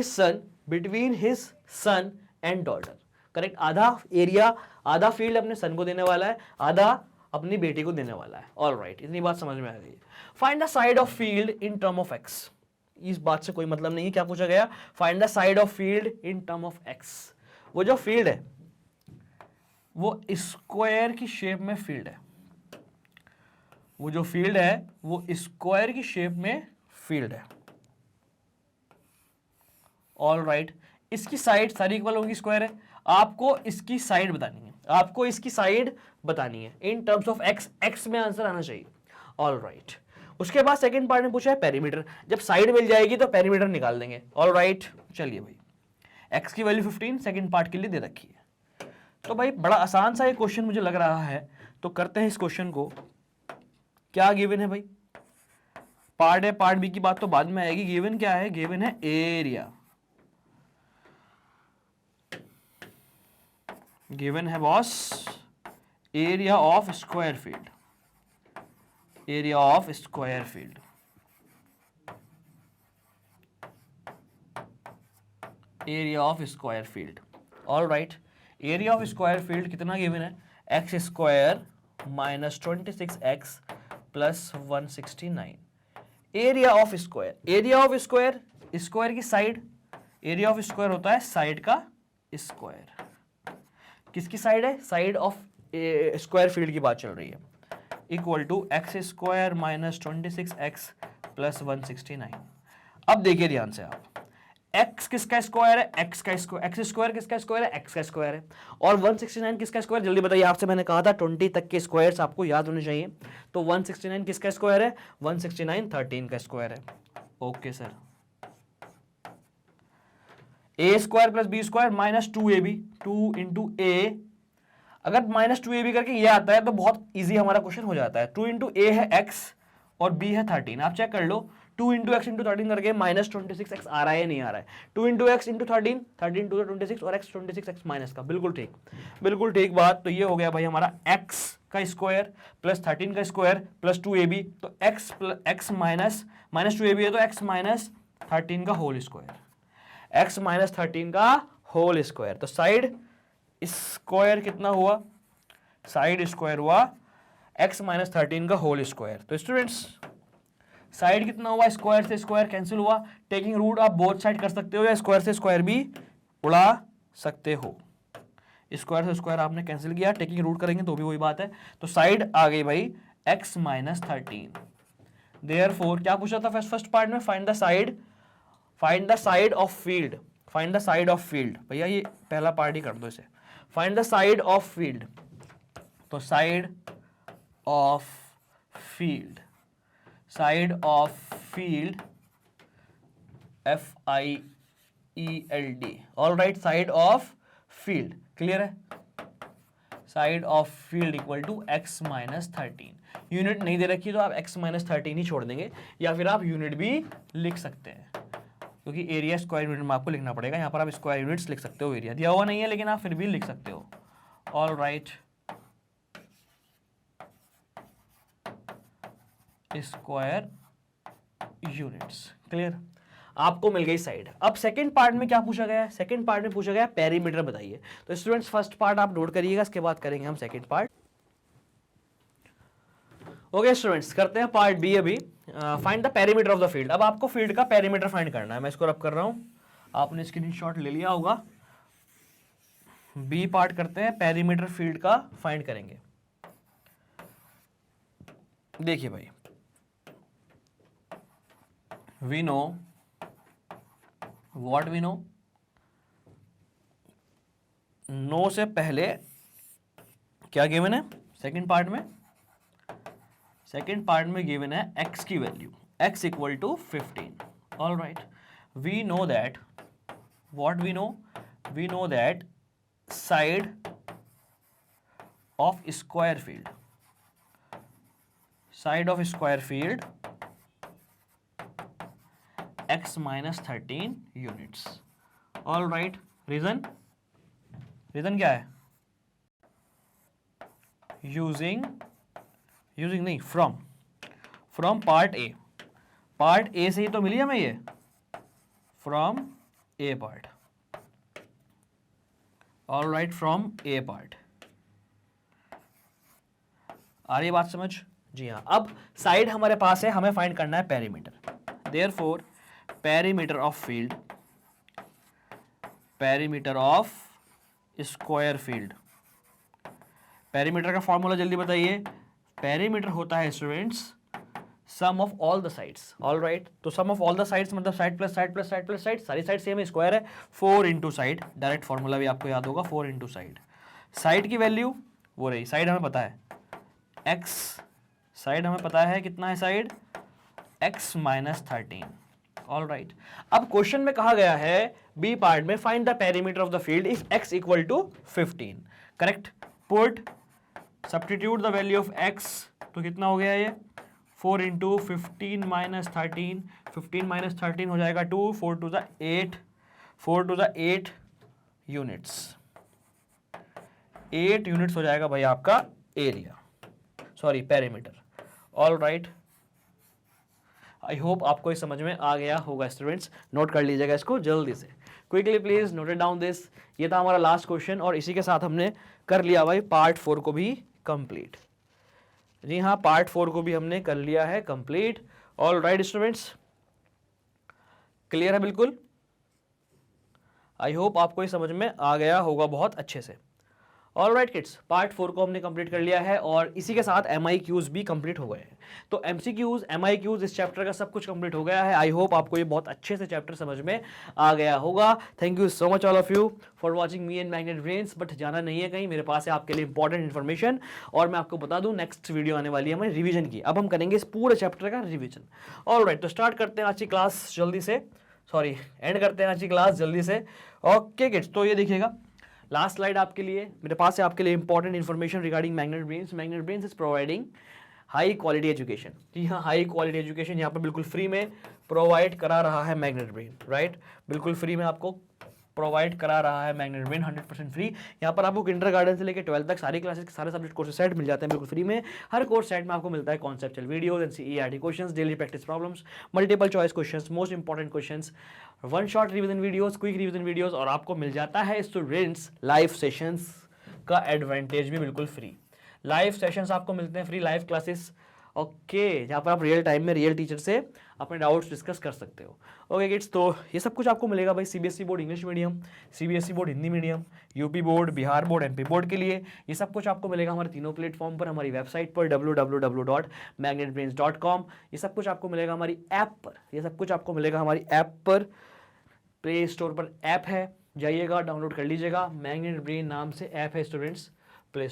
his son and daughter, correct. आधा एरिया, आधा फील्ड अपने सन को देने वाला है, आधा अपनी बेटी को देने वाला है। ऑल राइट, इतनी बात समझ में आ गई। Find the side of field in term of x. इस बात से कोई मतलब नहीं है, क्या पूछा गया, find the side of field in term of x. वो जो फील्ड है वो स्क्वायर की शेप में फील्ड है, वो जो फील्ड है वो स्क्वायर की शेप में फील्ड है। ऑल राइट, इसकी साइड सारी इक्वल होगी, स्क्वायर है, आपको इसकी साइड बतानी है, आपको इसकी साइड बतानी है in terms of x, x में आंसर आना चाहिए। ऑल राइट, उसके बाद सेकंड पार्ट में पूछा है पेरीमीटर, जब साइड मिल जाएगी तो पेरीमीटर निकाल देंगे। ऑल राइट, चलिए भाई, एक्स की वैल्यू 15 सेकंड पार्ट के लिए दे रखी है। तो भाई बड़ा आसान सा ये क्वेश्चन मुझे लग रहा है, तो करते हैं इस क्वेश्चन को। क्या गिवन है भाई, पार्ट ए पार्ट बी की बात तो बाद में आएगी, गिवन क्या है, गिवन है एरिया, गिवन है boss area of square field, area of square field, area of square field. All right, area of square field कितना गिवन है, x square minus 26x plus 169। Area of square, area of square, square की side, area of square होता है side का square. किसकी side है, side of square field की बात चल रही है। Equal to x square minus 26x plus 169। अब देखिए ध्यान से आप, x किसका स्क्वायर है, x का स्क्वायर, x स्क्वायर किसका स्क्वायर है, x का स्क्वायर है, और 169 किसका स्क्वायर, जल्दी बताइए, आपसे मैंने कहा था 20 तक के स्क्वायर्स आपको याद होने चाहिए। तो 169 किसका स्क्वायर है, 169 13 का स्क्वायर है। Okay sir, a square plus B square minus 2ab, 2 into a, अगर माइनस 2ab करके ये आता है तो बहुत इजी हमारा क्वेश्चन हो जाता है। 2 इंटू ए है x और b है 13, आप चेक कर लो, 2 इंटू एक्स इंटू 13 करके माइनस 26x आ रहा है या नहीं आ रहा है, 2 इंटू एक्स इंटू 13, 13 टू 26 और x 26x माइनस का, बिल्कुल ठीक, बिल्कुल ठीक बात। तो ये हो गया भाई हमारा x का स्क्वायर प्लस 13 का स्क्वायर प्लस 2ab, तो x माइनस 2ab है तो x माइनस 13 का होल स्क्वायर, x माइनस 13 का होल स्क्वायर। तो साइड स्क्वायर कितना हुआ, साइड स्क्वायर हुआ x माइनस 13 का होल स्क्वायर। तो स्टूडेंट्स साइड कितना हुआ, स्क्वायर से स्क्वायर कैंसिल हुआ, टेकिंग रूट आप बोथ साइड कर सकते हो या स्क्वायर से स्क्वायर भी उड़ा सकते हो। स्क्वायर से स्क्वायर आपने कैंसिल किया, टेकिंग रूट करेंगे तो भी वही बात है। तो साइड आ गई भाई x माइनस 13। देयरफॉर क्या पूछा था फर्स्ट पार्ट में, find the side, find the side of field, find the side of field. भैया ये पहला पार्ट ही कर दो इसे, find the side of field. तो side of field, side of field FIELD। All right, side of field clear है, side of field equal to x minus 13। Unit नहीं दे रखी तो आप x माइनस 13 ही छोड़ देंगे, या फिर आप यूनिट भी लिख सकते हैं, क्योंकि एरिया स्क्वायर यूनिट में आपको लिखना पड़ेगा। यहाँ पर आप स्क्वायर यूनिट्स लिख सकते हो, एरिया दिया हुआ नहीं है लेकिन आप फिर भी लिख सकते हो। All right, square units clear, आपको मिल गई साइड। अब सेकंड पार्ट में क्या पूछा गया है, सेकंड पार्ट में पूछा गया पेरीमीटर बताइए। तो स्टूडेंट्स फर्स्ट पार्ट आप नोट करिएगा, इसके बाद करेंगे हम सेकंड पार्ट। ओके स्टूडेंट्स, करते हैं पार्ट बी अभी। Find the perimeter of the field. अब आपको फील्ड का पेरीमीटर फाइंड करना है, मैं इसको रब कर रहा हूं, आपने स्क्रीनशॉट ले लिया होगा। बी पार्ट करते हैं, पेरीमीटर फील्ड का फाइंड करेंगे। देखिए भाई, we know what we know, know से पहले क्या गिवन है सेकंड पार्ट में, सेकंड पार्ट में गिवन है x की value, x equal to 15। All right, we know that, what we know that side of square field, side of square field x minus 13 units. All right, reason क्या है, using नहीं, from part A, part A से ही तो मिली हमें ये, from A part. All right, from A part, आ रही है बात समझ? जी हाँ। अब साइड हमारे पास है, हमें फाइंड करना है perimeter. Therefore perimeter of field, perimeter of square field. Perimeter का फॉर्मूला जल्दी बताइए। पेरीमीटर होता है students sum of all the sides. All right, तो sum of all the sides मतलब side plus side plus side plus side, सारी side same है, square है। 4 इंटू साइड, डायरेक्ट फॉर्मूला भी आपको याद होगा, 4 इंटू साइड। साइड की वैल्यू वो रही, साइड हमें पता है x, साइड हमें पता है कितना है side, x minus 13। All right, अब क्वेश्चन में कहा गया है बी पार्ट में find the perimeter of the field if x equal to 15। Correct, put substitute the value of x, तो कितना हो गया ये 4 इंटू 15 माइनस 13, 15 माइनस 13 हो जाएगा 2, 4 to the 8, 4 to the 8 units, 8 units हो जाएगा भाई आपका area, sorry perimeter. All right, I hope आपको इस समझ में आ गया होगा स्टूडेंट्स। नोट कर लीजिएगा इसको जल्दी से, quickly please note it down this. ये था हमारा लास्ट क्वेश्चन और इसी के साथ हमने कर लिया भाई पार्ट 4 को भी कंप्लीट। जी हाँ, पार्ट 4 को भी हमने कर लिया है complete. All right students, clear है बिल्कुल? आई होप आपको ये समझ में आ गया होगा बहुत अच्छे से। ऑल राइट किड्स, पार्ट 4 को हमने कंप्लीट कर लिया है और इसी के साथ MIQs भी कंप्लीट हो गए हैं। तो MCQs, MIQs इस चैप्टर का सब कुछ कंप्लीट हो गया है। आई होप आपको ये बहुत अच्छे से चैप्टर समझ में आ गया होगा। Thank you so much all of you for watching me and magnet brains. But जाना नहीं है कहीं, मेरे पास है आपके लिए इंपॉर्टेंट इन्फॉर्मेशन। और मैं आपको बता दूं नेक्स्ट वीडियो आने वाली है हमारी रिविजन की। अब हम करेंगे इस पूरे चैप्टर का रिविजन। ऑल राइट, तो स्टार्ट करते हैं आज की क्लास जल्दी से, सॉरी एंड करते हैं आज की क्लास जल्दी से। ओके किड्स, तो ये देखिएगा लास्ट स्लाइड आपके लिए, मेरे पास है आपके लिए important information regarding magnet brains. Magnet brains is providing high quality education. जी हाँ, हाई क्वालिटी एजुकेशन यहाँ पर बिल्कुल फ्री में प्रोवाइड करा रहा है मैग्नेट ब्रेन, राइट? बिल्कुल फ्री में आपको प्रोवाइड करा रहा है मैग्नेट ब्रेन, 100% फ्री। यहाँ पर आपको किंडरगार्टन से लेकर 12th तक सारी क्लासेस, सारे सब्जेक्ट कोर्सेज सेट मिल जाते हैं बिल्कुल फ्री में। हर कोर्स सेट में आपको मिलता है conceptual videos, NCERT questions, daily practice problems, multiple choice questions, most important questions, one shot revision videos, quick revision videos, और आपको मिल जाता है स्टूडेंट्स लाइव सेशंस का एडवांटेज भी बिल्कुल फ्री। लाइव सेशंस आपको मिलते हैं फ्री, लाइव क्लासेस, ओके, जहाँ पर आप रियल टाइम में रियल टीचर से अपने डाउट्स डिस्कस कर सकते हो। ओके किड्स, तो ये सब कुछ आपको मिलेगा भाई CBSE board English medium, CBSE board Hindi medium, UP board, Bihar board, MP board के लिए। ये सब कुछ आपको मिलेगा हमारे तीनों प्लेटफॉर्म पर, हमारी वेबसाइट पर www.magnetbrains.com। ये सब कुछ आपको मिलेगा हमारी ऐप पर, ये सब कुछ आपको मिलेगा हमारी ऐप पर। प्ले स्टोर पर ऐप है, जाइएगा डाउनलोड कर लीजिएगा, मैग्नेट ब्रेन नाम से ऐप है स्टूडेंट्स प्ले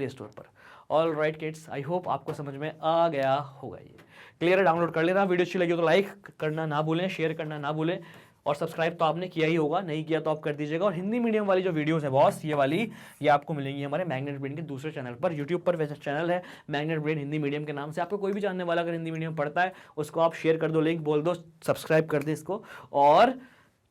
स्टोर पर। ऑल राइट किड्स, आई होप आपको समझ में आ गया होगा। ये क्लियर है, डाउनलोड कर लेना। वीडियो अच्छी लगी हो तो लाइक करना ना भूलें, शेयर करना ना भूलें, और सब्सक्राइब तो आपने किया ही होगा, नहीं किया तो आप कर दीजिएगा। और हिंदी मीडियम वाली जो वीडियोस है बॉस, ये वाली ये आपको मिलेंगी हमारे मैग्नेट ब्रेन के दूसरे चैनल पर। यूट्यूब पर वैसे चैनल है मैग्नेट ब्रेन हिंदी मीडियम के नाम से। आपको कोई भी जानने वाला अगर हिंदी मीडियम पढ़ता है उसको आप शेयर कर दो, लिंक बोल दो, सब्सक्राइब कर दे इसको। और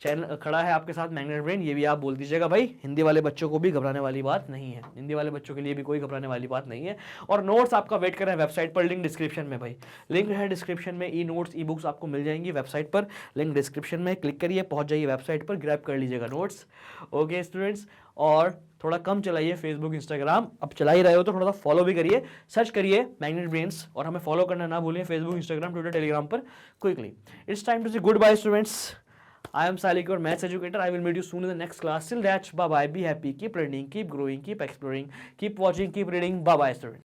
चैनल खड़ा है आपके साथ मैग्नेट ब्रेन, ये भी आप बोल दीजिएगा भाई। हिंदी वाले बच्चों को भी घबराने वाली बात नहीं है, हिंदी वाले बच्चों के लिए भी कोई घबराने वाली बात नहीं है। और नोट्स आपका वेट कर रहे हैं वेबसाइट पर, लिंक डिस्क्रिप्शन में भाई, लिंक है डिस्क्रिप्शन में। ई नोट्स, ई बुक्स आपको मिल जाएंगी वेबसाइट पर, लिंक डिस्क्रिप्शन में, क्लिक करिए, पहुंच जाइए वेबसाइट पर, ग्रैब कर लीजिएगा नोट्स। ओके स्टूडेंट्स, और थोड़ा कम चलाइए फेसबुक इंस्टाग्राम, अब चला ही रहे हो तो थोड़ा सा फॉलो भी करिए, सर्च करिए मैग्नेट ब्रेन्स, और हमें फॉलो करना ना भूलिए फेसबुक, इंस्टाग्राम, ट्विटर, टेलीग्राम पर quickly. It's time to say good bye students. I am Salik, your maths educator. I will meet you soon in the next class. Till that, bye bye. Be happy, keep learning, keep growing, keep exploring, keep watching, keep reading. Bye bye, students.